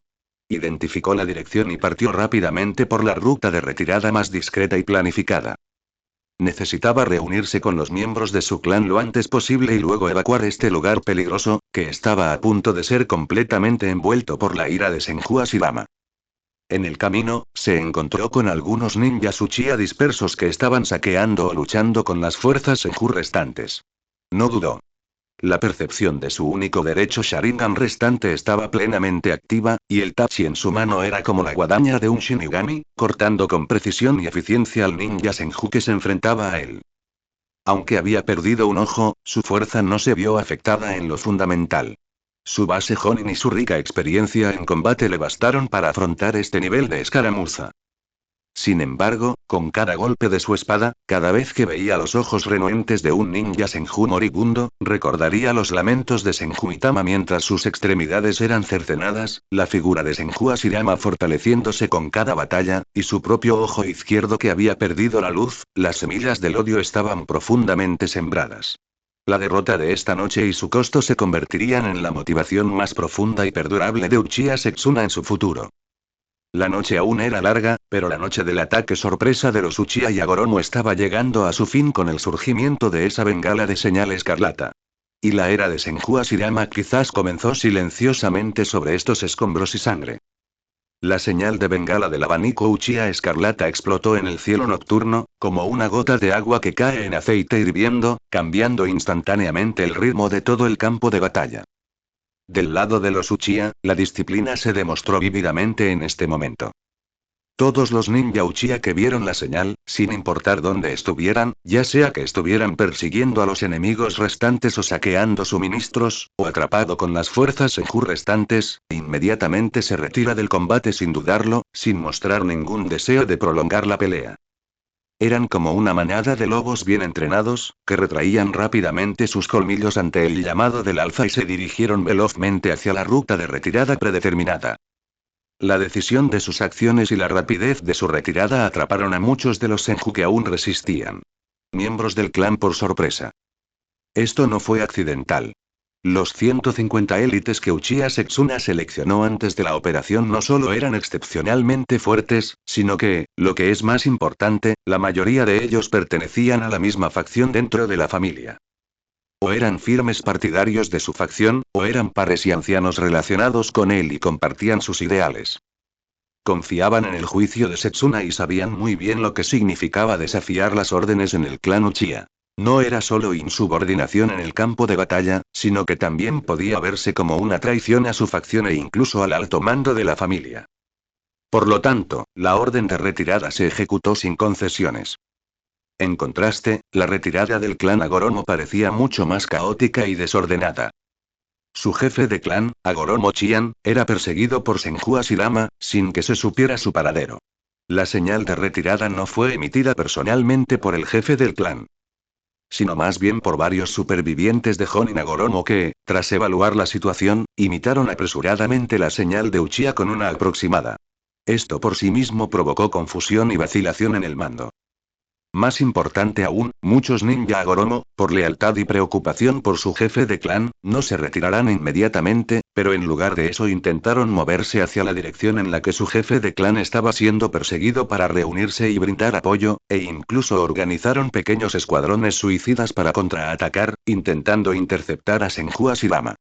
Identificó la dirección y partió rápidamente por la ruta de retirada más discreta y planificada. Necesitaba reunirse con los miembros de su clan lo antes posible y luego evacuar este lugar peligroso, que estaba a punto de ser completamente envuelto por la ira de Senju Hashirama. En el camino, se encontró con algunos ninjas Uchiha dispersos que estaban saqueando o luchando con las fuerzas Senju restantes. No dudó. La percepción de su único derecho Sharingan restante estaba plenamente activa, y el Tachi en su mano era como la guadaña de un Shinigami, cortando con precisión y eficiencia al ninja Senju que se enfrentaba a él. Aunque había perdido un ojo, su fuerza no se vio afectada en lo fundamental. Su base Jonin y su rica experiencia en combate le bastaron para afrontar este nivel de escaramuza. Sin embargo, con cada golpe de su espada, cada vez que veía los ojos renuentes de un ninja Senju moribundo, recordaría los lamentos de Senju Itama mientras sus extremidades eran cercenadas, la figura de Senju Hashirama fortaleciéndose con cada batalla, y su propio ojo izquierdo que había perdido la luz. Las semillas del odio estaban profundamente sembradas. La derrota de esta noche y su costo se convertirían en la motivación más profunda y perdurable de Uchiha Setsuna en su futuro. La noche aún era larga, pero la noche del ataque sorpresa de los Uchiha Yagoromo estaba llegando a su fin con el surgimiento de esa bengala de señal escarlata. Y la era de Senju Hashirama quizás comenzó silenciosamente sobre estos escombros y sangre. La señal de bengala del abanico Uchiha escarlata explotó en el cielo nocturno, como una gota de agua que cae en aceite hirviendo, cambiando instantáneamente el ritmo de todo el campo de batalla. Del lado de los Uchiha, la disciplina se demostró vívidamente en este momento. Todos los ninja Uchiha que vieron la señal, sin importar dónde estuvieran, ya sea que estuvieran persiguiendo a los enemigos restantes o saqueando suministros, o atrapado con las fuerzas Senju restantes, inmediatamente se retira del combate sin dudarlo, sin mostrar ningún deseo de prolongar la pelea. Eran como una manada de lobos bien entrenados, que retraían rápidamente sus colmillos ante el llamado del alfa y se dirigieron velozmente hacia la ruta de retirada predeterminada. La decisión de sus acciones y la rapidez de su retirada atraparon a muchos de los Senju que aún resistían. Miembros del clan por sorpresa. Esto no fue accidental. Los 150 élites que Uchiha Setsuna seleccionó antes de la operación no solo eran excepcionalmente fuertes, sino que, lo que es más importante, la mayoría de ellos pertenecían a la misma facción dentro de la familia. O eran firmes partidarios de su facción, o eran pares y ancianos relacionados con él y compartían sus ideales. Confiaban en el juicio de Setsuna y sabían muy bien lo que significaba desafiar las órdenes en el clan Uchiha. No era solo insubordinación en el campo de batalla, sino que también podía verse como una traición a su facción e incluso al alto mando de la familia. Por lo tanto, la orden de retirada se ejecutó sin concesiones. En contraste, la retirada del clan Agoromo parecía mucho más caótica y desordenada. Su jefe de clan, Agoromo Chian, era perseguido por Senju Hashirama, sin que se supiera su paradero. La señal de retirada no fue emitida personalmente por el jefe del clan, sino más bien por varios supervivientes de Jonin Agoromo que, tras evaluar la situación, imitaron apresuradamente la señal de Uchiha con una aproximada. Esto por sí mismo provocó confusión y vacilación en el mando. Más importante aún, muchos ninja Agoromo, por lealtad y preocupación por su jefe de clan, no se retirarán inmediatamente, pero en lugar de eso intentaron moverse hacia la dirección en la que su jefe de clan estaba siendo perseguido para reunirse y brindar apoyo, e incluso organizaron pequeños escuadrones suicidas para contraatacar, intentando interceptar a Senju Hashirama.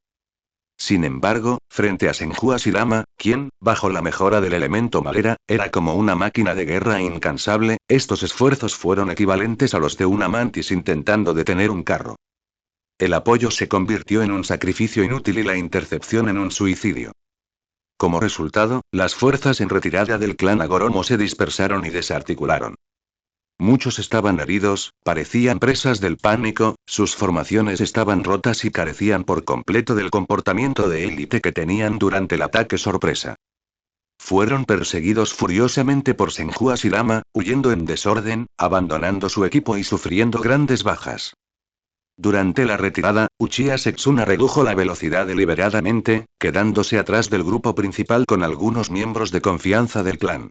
Sin embargo, frente a Senju Hashirama, quien, bajo la mejora del elemento madera, era como una máquina de guerra incansable, estos esfuerzos fueron equivalentes a los de una mantis intentando detener un carro. El apoyo se convirtió en un sacrificio inútil y la intercepción en un suicidio. Como resultado, las fuerzas en retirada del clan Agoromo se dispersaron y desarticularon. Muchos estaban heridos, parecían presas del pánico, sus formaciones estaban rotas y carecían por completo del comportamiento de élite que tenían durante el ataque sorpresa. Fueron perseguidos furiosamente por Senju Hashirama, huyendo en desorden, abandonando su equipo y sufriendo grandes bajas. Durante la retirada, Uchiha Setsuna redujo la velocidad deliberadamente, quedándose atrás del grupo principal con algunos miembros de confianza del clan.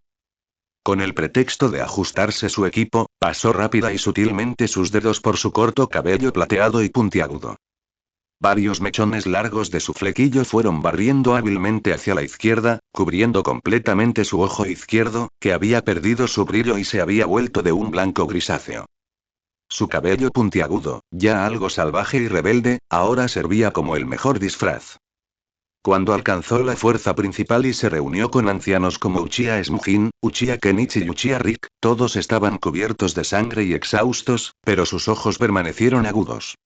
Con el pretexto de ajustarse su equipo, pasó rápida y sutilmente sus dedos por su corto cabello plateado y puntiagudo. Varios mechones largos de su flequillo fueron barriendo hábilmente hacia la izquierda, cubriendo completamente su ojo izquierdo, que había perdido su brillo y se había vuelto de un blanco grisáceo. Su cabello puntiagudo, ya algo salvaje y rebelde, ahora servía como el mejor disfraz. Cuando alcanzó la fuerza principal y se reunió con ancianos como Uchiha Smujin, Uchiha Kenichi y Uchiha Rick, todos estaban cubiertos de sangre y exhaustos, pero sus ojos permanecieron agudos.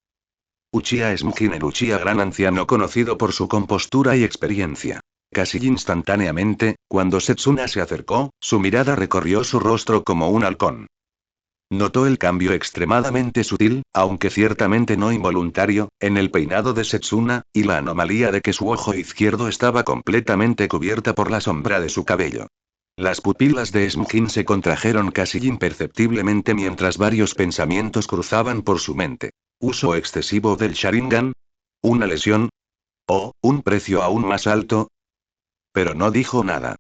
Uchiha Smujin, el Uchiha gran anciano conocido por su compostura y experiencia. Casi instantáneamente, cuando Setsuna se acercó, su mirada recorrió su rostro como un halcón. Notó el cambio extremadamente sutil, aunque ciertamente no involuntario, en el peinado de Setsuna, y la anomalía de que su ojo izquierdo estaba completamente cubierta por la sombra de su cabello. Las pupilas de Smjin se contrajeron casi imperceptiblemente mientras varios pensamientos cruzaban por su mente. ¿Uso excesivo del Sharingan? ¿Una lesión? ¿O un precio aún más alto? Pero no dijo nada.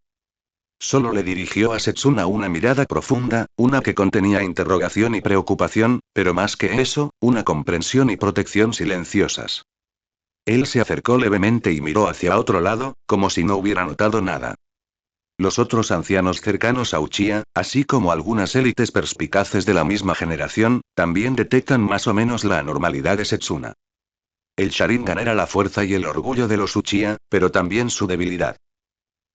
Solo le dirigió a Setsuna una mirada profunda, una que contenía interrogación y preocupación, pero más que eso, una comprensión y protección silenciosas. Él se acercó levemente y miró hacia otro lado, como si no hubiera notado nada. Los otros ancianos cercanos a Uchiha, así como algunas élites perspicaces de la misma generación, también detectan más o menos la anormalidad de Setsuna. El Sharingan era la fuerza y el orgullo de los Uchiha, pero también su debilidad.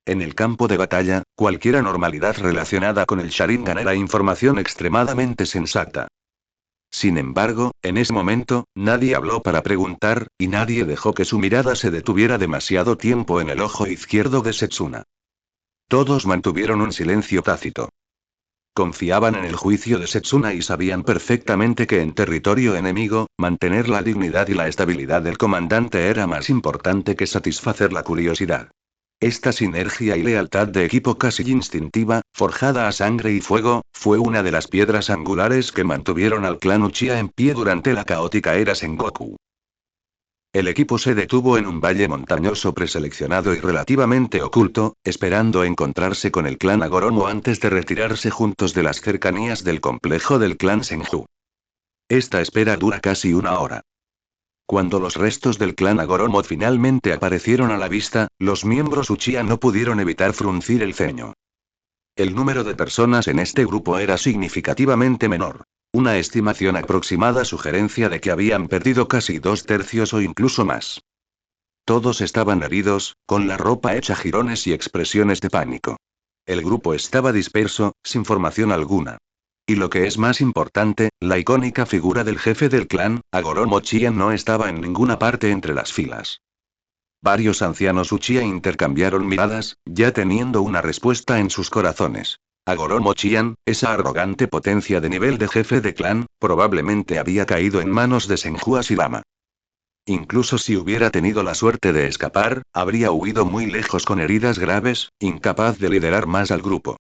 En el campo de batalla, cualquier anormalidad relacionada con el Sharingan era información extremadamente sensata. Sin embargo, en ese momento, nadie habló para preguntar, y nadie dejó que su mirada se detuviera demasiado tiempo en el ojo izquierdo de Setsuna. Todos mantuvieron un silencio tácito. Confiaban en el juicio de Setsuna y sabían perfectamente que en territorio enemigo, mantener la dignidad y la estabilidad del comandante era más importante que satisfacer la curiosidad. Esta sinergia y lealtad de equipo casi instintiva, forjada a sangre y fuego, fue una de las piedras angulares que mantuvieron al clan Uchiha en pie durante la caótica era Sengoku. El equipo se detuvo en un valle montañoso preseleccionado y relativamente oculto, esperando encontrarse con el clan Agoromo antes de retirarse juntos de las cercanías del complejo del clan Senju. Esta espera dura casi una hora. Cuando los restos del clan Agoromo finalmente aparecieron a la vista, los miembros Uchiha no pudieron evitar fruncir el ceño. El número de personas en este grupo era significativamente menor. Una estimación aproximada sugerencia de que habían perdido casi 2/3 o incluso más. Todos estaban heridos, con la ropa hecha jirones y expresiones de pánico. El grupo estaba disperso, sin formación alguna. Y lo que es más importante, la icónica figura del jefe del clan, Agoromo Uchiha, no estaba en ninguna parte entre las filas. Varios ancianos Uchiha intercambiaron miradas, ya teniendo una respuesta en sus corazones. Agoromo Uchiha, esa arrogante potencia de nivel de jefe de clan, probablemente había caído en manos de Senju Hashirama. Incluso si hubiera tenido la suerte de escapar, habría huido muy lejos con heridas graves, incapaz de liderar más al grupo.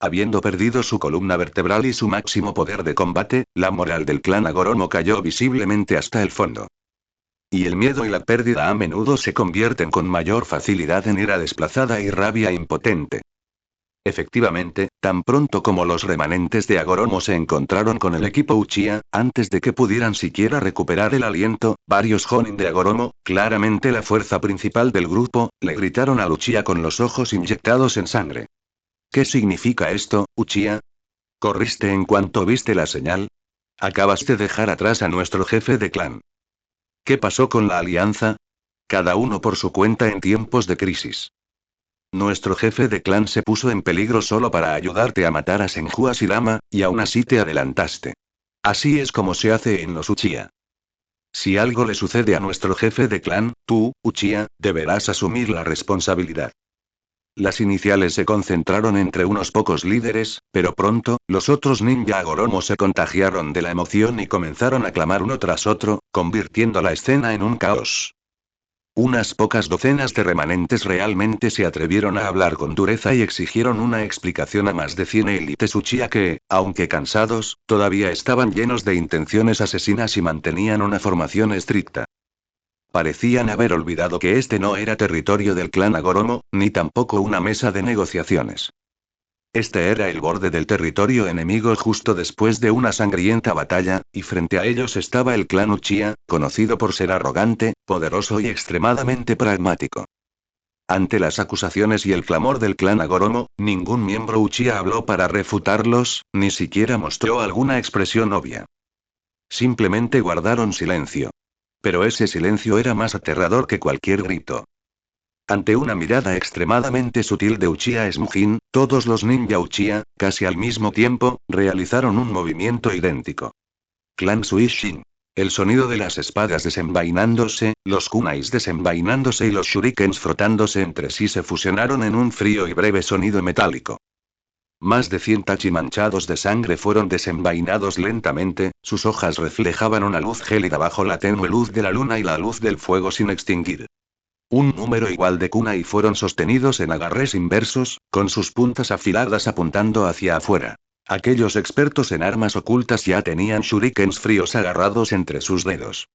Habiendo perdido su columna vertebral y su máximo poder de combate, la moral del clan Agoromo cayó visiblemente hasta el fondo. Y el miedo y la pérdida a menudo se convierten con mayor facilidad en ira desplazada y rabia impotente. Efectivamente, tan pronto como los remanentes de Agoromo se encontraron con el equipo Uchiha, antes de que pudieran siquiera recuperar el aliento, varios Jonin de Agoromo, claramente la fuerza principal del grupo, le gritaron al Uchiha con los ojos inyectados en sangre. ¿Qué significa esto, Uchiha? ¿Corriste en cuanto viste la señal? Acabas de dejar atrás a nuestro jefe de clan. ¿Qué pasó con la alianza? Cada uno por su cuenta en tiempos de crisis. Nuestro jefe de clan se puso en peligro solo para ayudarte a matar a Senju Hashirama, y aún así te adelantaste. Así es como se hace en los Uchiha. Si algo le sucede a nuestro jefe de clan, tú, Uchiha, deberás asumir la responsabilidad. Las iniciales se concentraron entre unos pocos líderes, pero pronto, los otros ninja Agoromo se contagiaron de la emoción y comenzaron a clamar uno tras otro, convirtiendo la escena en un caos. Unas pocas docenas de remanentes realmente se atrevieron a hablar con dureza y exigieron una explicación a más de 100 élites Uchiha que, aunque cansados, todavía estaban llenos de intenciones asesinas y mantenían una formación estricta. Parecían haber olvidado que este no era territorio del clan Agoromo, ni tampoco una mesa de negociaciones. Este era el borde del territorio enemigo justo después de una sangrienta batalla, y frente a ellos estaba el clan Uchiha, conocido por ser arrogante, poderoso y extremadamente pragmático. Ante las acusaciones y el clamor del clan Agoromo, ningún miembro Uchiha habló para refutarlos, ni siquiera mostró alguna expresión obvia. Simplemente guardaron silencio. Pero ese silencio era más aterrador que cualquier grito. Ante una mirada extremadamente sutil de Uchiha Smjin, todos los ninja Uchiha, casi al mismo tiempo, realizaron un movimiento idéntico. Clan Suishin. El sonido de las espadas desenvainándose, los kunais desenvainándose y los shurikens frotándose entre sí se fusionaron en un frío y breve sonido metálico. Más de 100 tachi manchados de sangre fueron desenvainados lentamente, sus hojas reflejaban una luz gélida bajo la tenue luz de la luna y la luz del fuego sin extinguir. Un número igual de kunai fueron sostenidos en agarres inversos, con sus puntas afiladas apuntando hacia afuera. Aquellos expertos en armas ocultas ya tenían shurikens fríos agarrados entre sus dedos.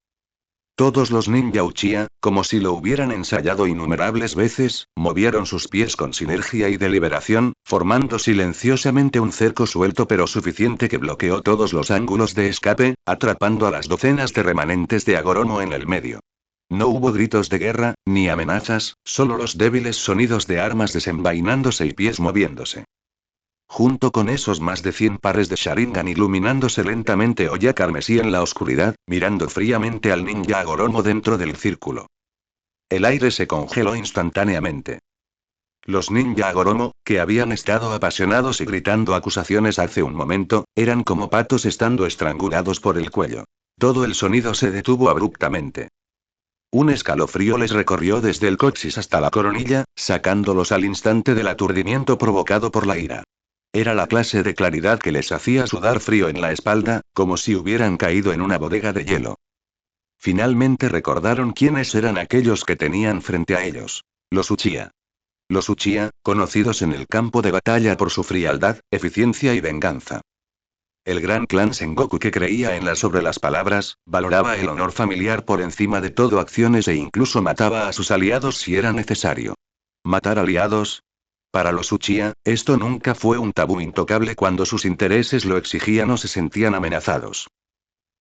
Todos los ninja Uchiha, como si lo hubieran ensayado innumerables veces, movieron sus pies con sinergia y deliberación, formando silenciosamente un cerco suelto pero suficiente que bloqueó todos los ángulos de escape, atrapando a las docenas de remanentes de Agoromo en el medio. No hubo gritos de guerra, ni amenazas, solo los débiles sonidos de armas desenvainándose y pies moviéndose. Junto con esos más de 100 pares de Sharingan iluminándose lentamente olla carmesí en la oscuridad, mirando fríamente al ninja Agoromo dentro del círculo. El aire se congeló instantáneamente. Los ninja Agoromo, que habían estado apasionados y gritando acusaciones hace un momento, eran como patos estando estrangulados por el cuello. Todo el sonido se detuvo abruptamente. Un escalofrío les recorrió desde el coxis hasta la coronilla, sacándolos al instante del aturdimiento provocado por la ira. Era la clase de claridad que les hacía sudar frío en la espalda, como si hubieran caído en una bodega de hielo. Finalmente recordaron quiénes eran aquellos que tenían frente a ellos. Los Uchiha. Los Uchiha, conocidos en el campo de batalla por su frialdad, eficiencia y venganza. El gran clan Sengoku que creía en sobre las palabras, valoraba el honor familiar por encima de todo acciones e incluso mataba a sus aliados si era necesario. ¿Matar aliados? Para los Uchiha, esto nunca fue un tabú intocable cuando sus intereses lo exigían o se sentían amenazados.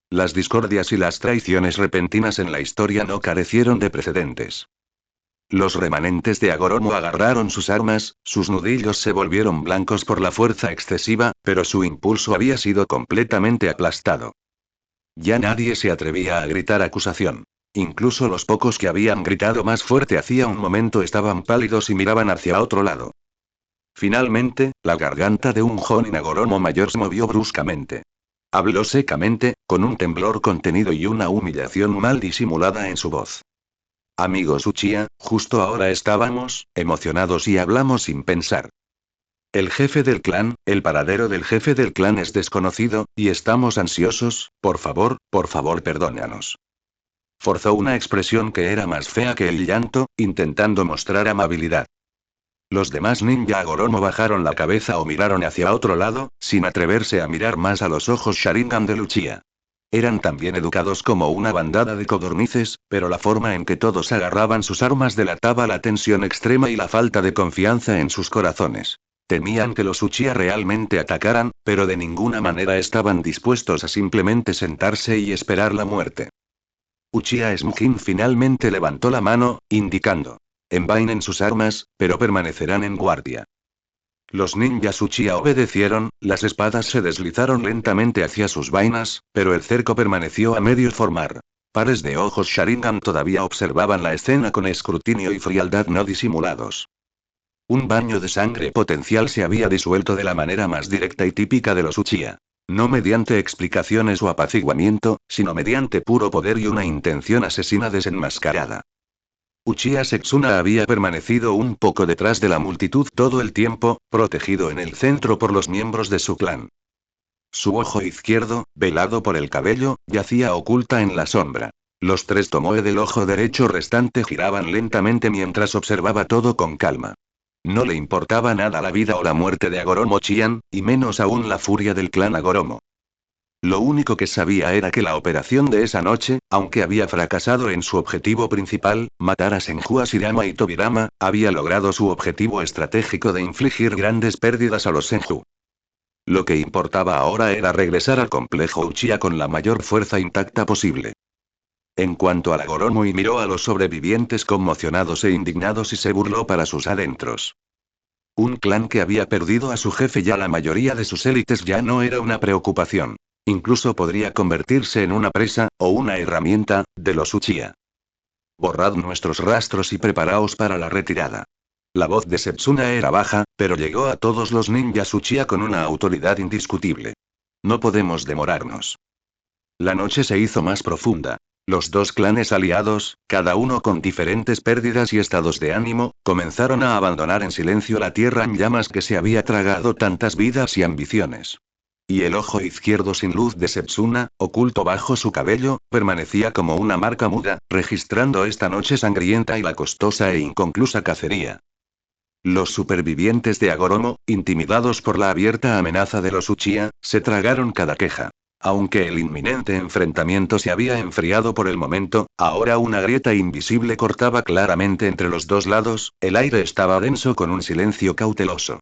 Las discordias y las traiciones repentinas en la historia no carecieron de precedentes. Los remanentes de Agoromo agarraron sus armas, sus nudillos se volvieron blancos por la fuerza excesiva, pero su impulso había sido completamente aplastado. Ya nadie se atrevía a gritar acusación. Incluso los pocos que habían gritado más fuerte hacía un momento estaban pálidos y miraban hacia otro lado. Finalmente, la garganta de un Jonin Agoromo mayor se movió bruscamente. Habló secamente, con un temblor contenido y una humillación mal disimulada en su voz. Amigos Uchiha, justo ahora estábamos, emocionados y hablamos sin pensar. El jefe del clan, el paradero del jefe del clan es desconocido, y estamos ansiosos, por favor, perdónanos. Forzó una expresión que era más fea que el llanto, intentando mostrar amabilidad. Los demás ninja Agoromo bajaron la cabeza o miraron hacia otro lado, sin atreverse a mirar más a los ojos Sharingan de Uchiha. Eran tan bien educados como una bandada de codornices, pero la forma en que todos agarraban sus armas delataba la tensión extrema y la falta de confianza en sus corazones. Temían que los Uchiha realmente atacaran, pero de ninguna manera estaban dispuestos a simplemente sentarse y esperar la muerte. Uchiha Smujin finalmente levantó la mano, indicando: envainen sus armas, pero permanecerán en guardia. Los ninjas Uchiha obedecieron, las espadas se deslizaron lentamente hacia sus vainas, pero el cerco permaneció a medio formar. Pares de ojos Sharingan todavía observaban la escena con escrutinio y frialdad no disimulados. Un baño de sangre potencial se había disuelto de la manera más directa y típica de los Uchiha. No mediante explicaciones o apaciguamiento, sino mediante puro poder y una intención asesina desenmascarada. Uchiha Setsuna había permanecido un poco detrás de la multitud todo el tiempo, protegido en el centro por los miembros de su clan. Su ojo izquierdo, velado por el cabello, yacía oculta en la sombra. Los tres tomoe del ojo derecho restante giraban lentamente mientras observaba todo con calma. No le importaba nada la vida o la muerte de Agoromo Chian, y menos aún la furia del clan Agoromo. Lo único que sabía era que la operación de esa noche, aunque había fracasado en su objetivo principal, matar a Senju Ashirama y Tobirama, había logrado su objetivo estratégico de infligir grandes pérdidas a los Senju. Lo que importaba ahora era regresar al complejo Uchiha con la mayor fuerza intacta posible. En cuanto a Agoromo y miró a los sobrevivientes conmocionados e indignados y se burló para sus adentros. Un clan que había perdido a su jefe y a la mayoría de sus élites ya no era una preocupación. Incluso podría convertirse en una presa, o una herramienta, de los Uchiha. Borrad nuestros rastros y preparaos para la retirada. La voz de Setsuna era baja, pero llegó a todos los ninjas Uchiha con una autoridad indiscutible. No podemos demorarnos. La noche se hizo más profunda. Los dos clanes aliados, cada uno con diferentes pérdidas y estados de ánimo, comenzaron a abandonar en silencio la tierra en llamas que se había tragado tantas vidas y ambiciones. Y el ojo izquierdo sin luz de Setsuna, oculto bajo su cabello, permanecía como una marca muda, registrando esta noche sangrienta y la costosa e inconclusa cacería. Los supervivientes de Agoromo, intimidados por la abierta amenaza de los Uchiha, se tragaron cada queja. Aunque el inminente enfrentamiento se había enfriado por el momento, ahora una grieta invisible cortaba claramente entre los dos lados, el aire estaba denso con un silencio cauteloso.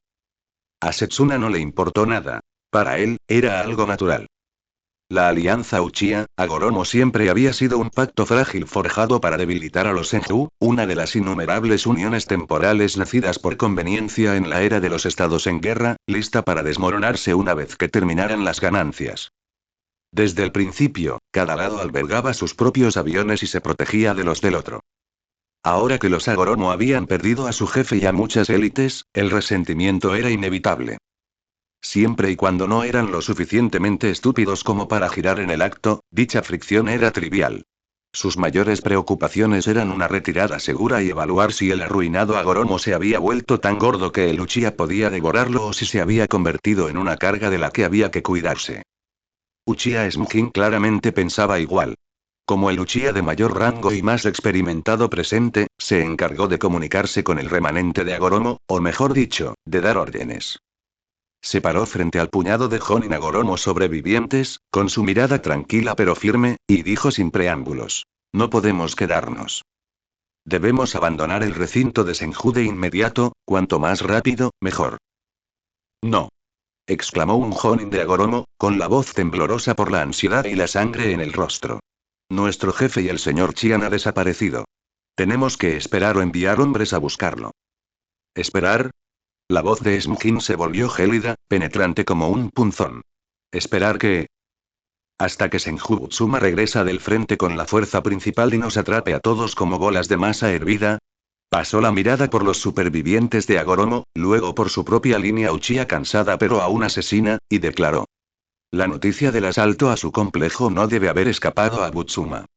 A Setsuna no le importó nada. Para él, era algo natural. La alianza Uchiha, Agoromo siempre había sido un pacto frágil forjado para debilitar a los Senju, una de las innumerables uniones temporales nacidas por conveniencia en la era de los estados en guerra, lista para desmoronarse una vez que terminaran las ganancias. Desde el principio, cada lado albergaba sus propios aviones y se protegía de los del otro. Ahora que los Agoromo habían perdido a su jefe y a muchas élites, el resentimiento era inevitable. Siempre y cuando no eran lo suficientemente estúpidos como para girar en el acto, dicha fricción era trivial. Sus mayores preocupaciones eran una retirada segura y evaluar si el arruinado Agoromo se había vuelto tan gordo que el Uchiha podía devorarlo o si se había convertido en una carga de la que había que cuidarse. Uchiha Smukin claramente pensaba igual. Como el Uchiha de mayor rango y más experimentado presente, se encargó de comunicarse con el remanente de Agoromo, o mejor dicho, de dar órdenes. Se paró frente al puñado de Jonin Agoromo sobrevivientes, con su mirada tranquila pero firme, y dijo sin preámbulos: no podemos quedarnos. Debemos abandonar el recinto de Senju de inmediato, cuanto más rápido, mejor. No. Exclamó un Jonin de Agoromo, con la voz temblorosa por la ansiedad y la sangre en el rostro. Nuestro jefe y el señor Chian ha desaparecido. Tenemos que esperar o enviar hombres a buscarlo. ¿Esperar? La voz de Smukin se volvió gélida, penetrante como un punzón. ¿Esperar qué? Hasta que Senju Butsuma regresa del frente con la fuerza principal y nos atrape a todos como bolas de masa hervida. Pasó la mirada por los supervivientes de Agoromo, luego por su propia línea Uchiha cansada pero aún asesina, y declaró: la noticia del asalto a su complejo no debe haber escapado a Butsuma.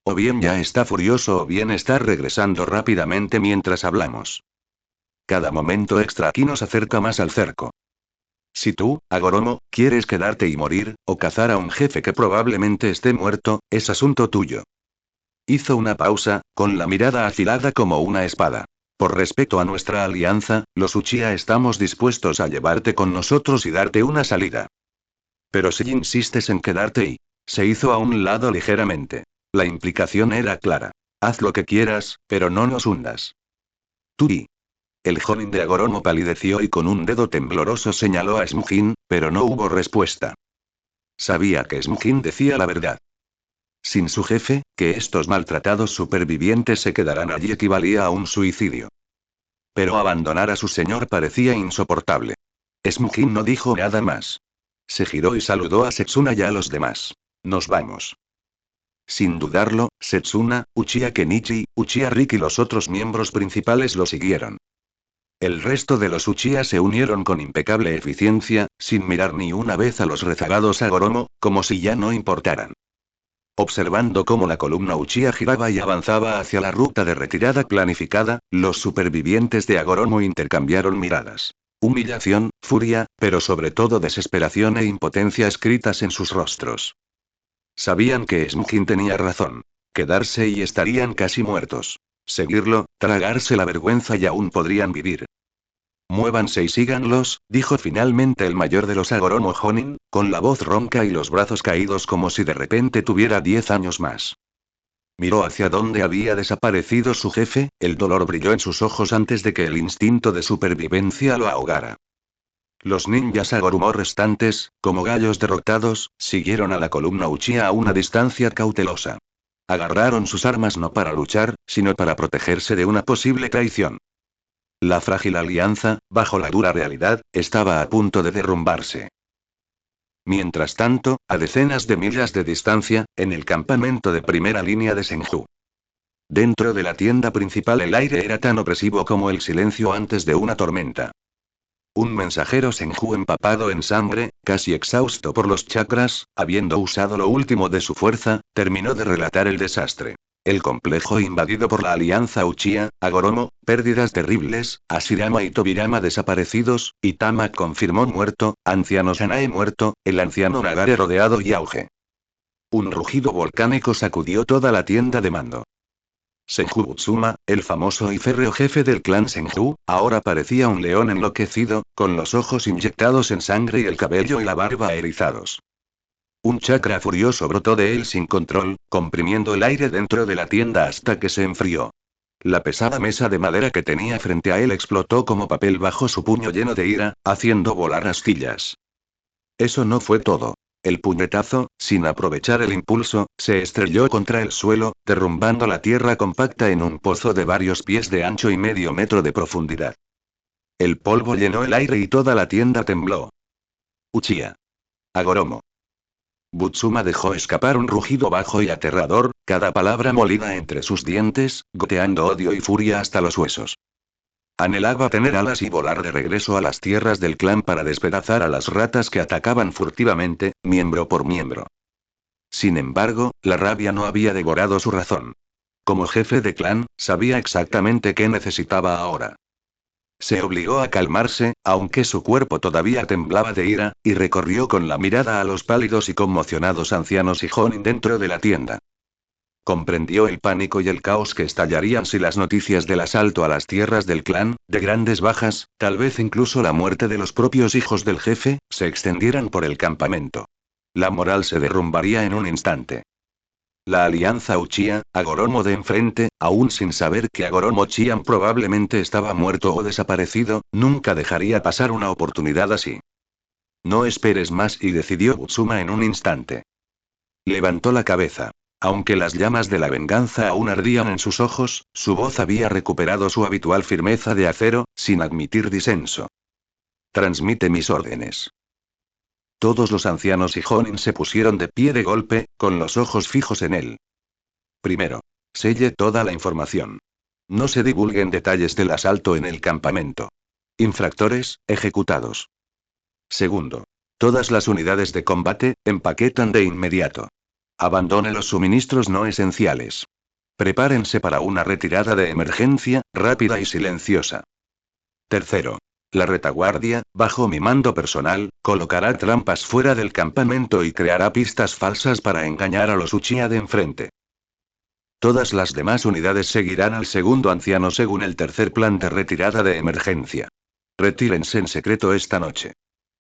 O bien ya está furioso o bien está regresando rápidamente mientras hablamos. Cada momento extra aquí nos acerca más al cerco. Si tú, Agoromo, quieres quedarte y morir, o cazar a un jefe que probablemente esté muerto, es asunto tuyo. Hizo una pausa, con la mirada afilada como una espada. Por respeto a nuestra alianza, los Uchiha estamos dispuestos a llevarte con nosotros y darte una salida. Pero si insistes en quedarte y... Se hizo a un lado ligeramente. La implicación era clara. Haz lo que quieras, pero no nos hundas. Tú y... El Jonin de Agoromo palideció y con un dedo tembloroso señaló a Smukin, pero no hubo respuesta. Sabía que Smukin decía la verdad. Sin su jefe, que estos maltratados supervivientes se quedaran allí equivalía a un suicidio. Pero abandonar a su señor parecía insoportable. Smukin no dijo nada más. Se giró y saludó a Setsuna y a los demás. Nos vamos. Sin dudarlo, Setsuna, Uchiha Kenichi, Uchiha Riki y los otros miembros principales lo siguieron. El resto de los Uchiha se unieron con impecable eficiencia, sin mirar ni una vez a los rezagados Agoromo, como si ya no importaran. Observando cómo la columna Uchiha giraba y avanzaba hacia la ruta de retirada planificada, los supervivientes de Agoromo intercambiaron miradas. Humillación, furia, pero sobre todo desesperación e impotencia escritas en sus rostros. Sabían que Smukin tenía razón. Quedarse y estarían casi muertos. Seguirlo, tragarse la vergüenza y aún podrían vivir. Muévanse y síganlos, dijo finalmente el mayor de los Agoromo Jonin, con la voz ronca y los brazos caídos como si de repente tuviera 10 años más. Miró hacia donde había desaparecido su jefe, el dolor brilló en sus ojos antes de que el instinto de supervivencia lo ahogara. Los ninjas Agoromo restantes, como gallos derrotados, siguieron a la columna Uchiha a una distancia cautelosa. Agarraron sus armas no para luchar, sino para protegerse de una posible traición. La frágil alianza, bajo la dura realidad, estaba a punto de derrumbarse. Mientras tanto, a decenas de millas de distancia, en el campamento de primera línea de Senju. Dentro de la tienda principal el aire era tan opresivo como el silencio antes de una tormenta. Un mensajero Senju empapado en sangre, casi exhausto por los chakras, habiendo usado lo último de su fuerza, terminó de relatar el desastre. El complejo invadido por la alianza Uchiha, Agoromo, pérdidas terribles, Ashirama y Tobirama desaparecidos, Itama confirmó muerto, anciano Sanae muerto, el anciano Nagare rodeado y auge. Un rugido volcánico sacudió toda la tienda de mando. Senju Butsuma, el famoso y férreo jefe del clan Senju, ahora parecía un león enloquecido, con los ojos inyectados en sangre y el cabello y la barba erizados. Un chakra furioso brotó de él sin control, comprimiendo el aire dentro de la tienda hasta que se enfrió. La pesada mesa de madera que tenía frente a él explotó como papel bajo su puño lleno de ira, haciendo volar astillas. Eso no fue todo. El puñetazo, sin aprovechar el impulso, se estrelló contra el suelo, derrumbando la tierra compacta en un pozo de varios pies de ancho y medio metro de profundidad. El polvo llenó el aire y toda la tienda tembló. Uchiha. Agoromo. Butsuma dejó escapar un rugido bajo y aterrador, cada palabra molida entre sus dientes, goteando odio y furia hasta los huesos. Anhelaba tener alas y volar de regreso a las tierras del clan para despedazar a las ratas que atacaban furtivamente, miembro por miembro. Sin embargo, la rabia no había devorado su razón. Como jefe de clan, sabía exactamente qué necesitaba ahora. Se obligó a calmarse, aunque su cuerpo todavía temblaba de ira, y recorrió con la mirada a los pálidos y conmocionados ancianos y Jonin dentro de la tienda. Comprendió el pánico y el caos que estallarían si las noticias del asalto a las tierras del clan, de grandes bajas, tal vez incluso la muerte de los propios hijos del jefe, se extendieran por el campamento. La moral se derrumbaría en un instante. La alianza Uchiha, Agoromo de enfrente, aún sin saber que Agoromo Chian probablemente estaba muerto o desaparecido, nunca dejaría pasar una oportunidad así. No esperes más, y decidió Butsuma en un instante. Levantó la cabeza. Aunque las llamas de la venganza aún ardían en sus ojos, su voz había recuperado su habitual firmeza de acero, sin admitir disenso. Transmite mis órdenes. Todos los ancianos y Jonin se pusieron de pie de golpe, con los ojos fijos en él. Primero. Selle toda la información. No se divulguen detalles del asalto en el campamento. Infractores, ejecutados. Segundo. Todas las unidades de combate, empaquetan de inmediato. Abandone los suministros no esenciales. Prepárense para una retirada de emergencia, rápida y silenciosa. Tercero. La retaguardia, bajo mi mando personal, colocará trampas fuera del campamento y creará pistas falsas para engañar a los Uchiha de enfrente. Todas las demás unidades seguirán al segundo anciano según el tercer plan de retirada de emergencia. Retírense en secreto esta noche.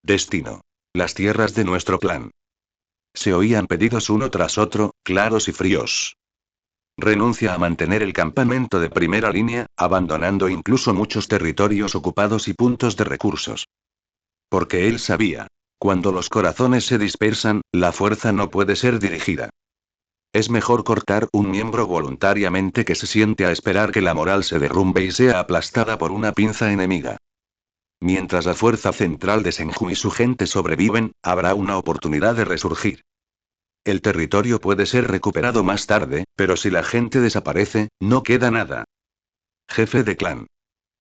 Destino. Las tierras de nuestro clan. Se oían pedidos uno tras otro, claros y fríos. Renuncia a mantener el campamento de primera línea, abandonando incluso muchos territorios ocupados y puntos de recursos. Porque él sabía. Cuando los corazones se dispersan, la fuerza no puede ser dirigida. Es mejor cortar un miembro voluntariamente que se siente a esperar que la moral se derrumbe y sea aplastada por una pinza enemiga. Mientras la fuerza central de Senju y su gente sobreviven, habrá una oportunidad de resurgir. El territorio puede ser recuperado más tarde, pero si la gente desaparece, no queda nada. Jefe de clan.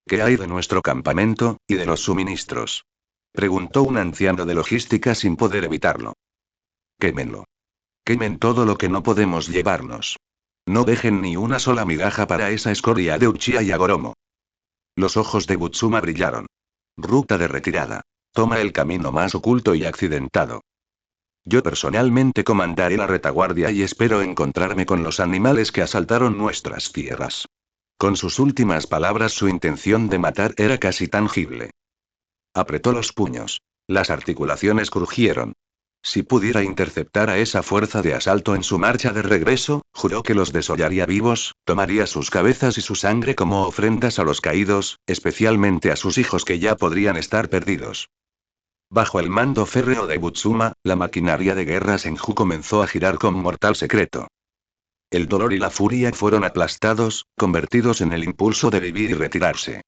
¿Qué hay de nuestro campamento, y de los suministros? Preguntó un anciano de logística sin poder evitarlo. Quémenlo. Quemen todo lo que no podemos llevarnos. No dejen ni una sola migaja para esa escoria de Uchiha y Agoromo. Los ojos de Butsuma brillaron. Ruta de retirada. Toma el camino más oculto y accidentado. Yo personalmente comandaré la retaguardia y espero encontrarme con los animales que asaltaron nuestras tierras. Con sus últimas palabras su intención de matar era casi tangible. Apretó los puños. Las articulaciones crujieron. Si pudiera interceptar a esa fuerza de asalto en su marcha de regreso, juró que los desollaría vivos, tomaría sus cabezas y su sangre como ofrendas a los caídos, especialmente a sus hijos que ya podrían estar perdidos. Bajo el mando férreo de Butsuma, la maquinaria de guerra Senju comenzó a girar con mortal secreto. El dolor y la furia fueron aplastados, convertidos en el impulso de vivir y retirarse.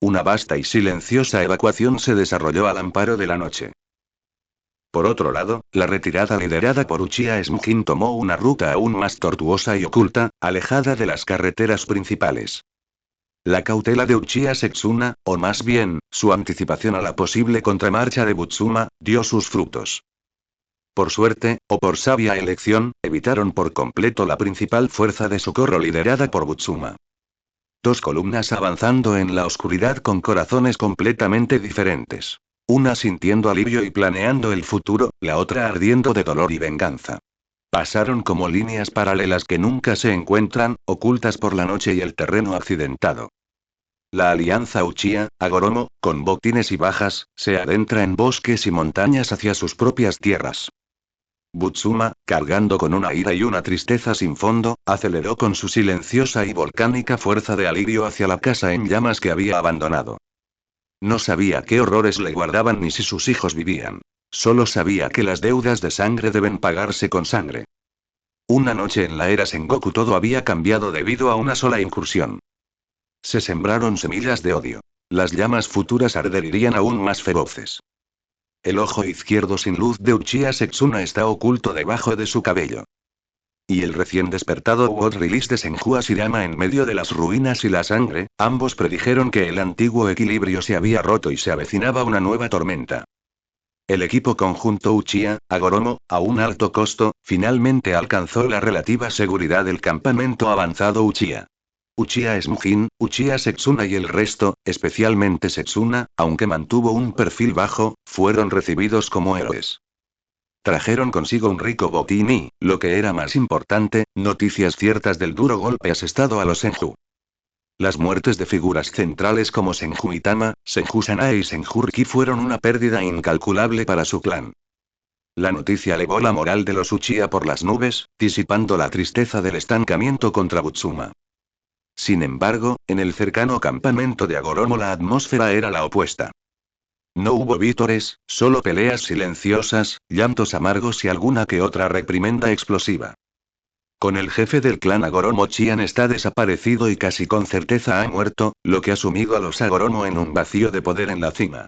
Una vasta y silenciosa evacuación se desarrolló al amparo de la noche. Por otro lado, la retirada liderada por Uchiha Smujin tomó una ruta aún más tortuosa y oculta, alejada de las carreteras principales. La cautela de Uchiha Setsuna, o más bien, su anticipación a la posible contramarcha de Butsuma, dio sus frutos. Por suerte, o por sabia elección, evitaron por completo la principal fuerza de socorro liderada por Butsuma. Dos columnas avanzando en la oscuridad con corazones completamente diferentes. Una sintiendo alivio y planeando el futuro, la otra ardiendo de dolor y venganza. Pasaron como líneas paralelas que nunca se encuentran, ocultas por la noche y el terreno accidentado. La alianza Uchiha, Hagoromo, con botines y bajas, se adentra en bosques y montañas hacia sus propias tierras. Butsuma, cargando con una ira y una tristeza sin fondo, aceleró con su silenciosa y volcánica fuerza de alivio hacia la casa en llamas que había abandonado. No sabía qué horrores le guardaban ni si sus hijos vivían. Solo sabía que las deudas de sangre deben pagarse con sangre. Una noche en la era Sengoku todo había cambiado debido a una sola incursión. Se sembraron semillas de odio. Las llamas futuras arderían aún más feroces. El ojo izquierdo sin luz de Uchiha Setsuna está oculto debajo de su cabello. Y el recién despertado World Release de Senju Hashirama en medio de las ruinas y la sangre, ambos predijeron que el antiguo equilibrio se había roto y se avecinaba una nueva tormenta. El equipo conjunto Uchiha, Hagoromo, a un alto costo, finalmente alcanzó la relativa seguridad del campamento avanzado Uchiha. Uchiha Smujin, Uchiha Setsuna y el resto, especialmente Setsuna, aunque mantuvo un perfil bajo, fueron recibidos como héroes. Trajeron consigo un rico botín y, lo que era más importante, noticias ciertas del duro golpe asestado a los Senju. Las muertes de figuras centrales como Senju Itama, Senju Sanae y Senju Riki fueron una pérdida incalculable para su clan. La noticia elevó la moral de los Uchiha por las nubes, disipando la tristeza del estancamiento contra Butsuma. Sin embargo, en el cercano campamento de Hagoromo la atmósfera era la opuesta. No hubo vítores, solo peleas silenciosas, llantos amargos y alguna que otra reprimenda explosiva. Con el jefe del clan Hagoromo Chian está desaparecido y casi con certeza ha muerto, lo que ha sumido a los Hagoromo en un vacío de poder en la cima.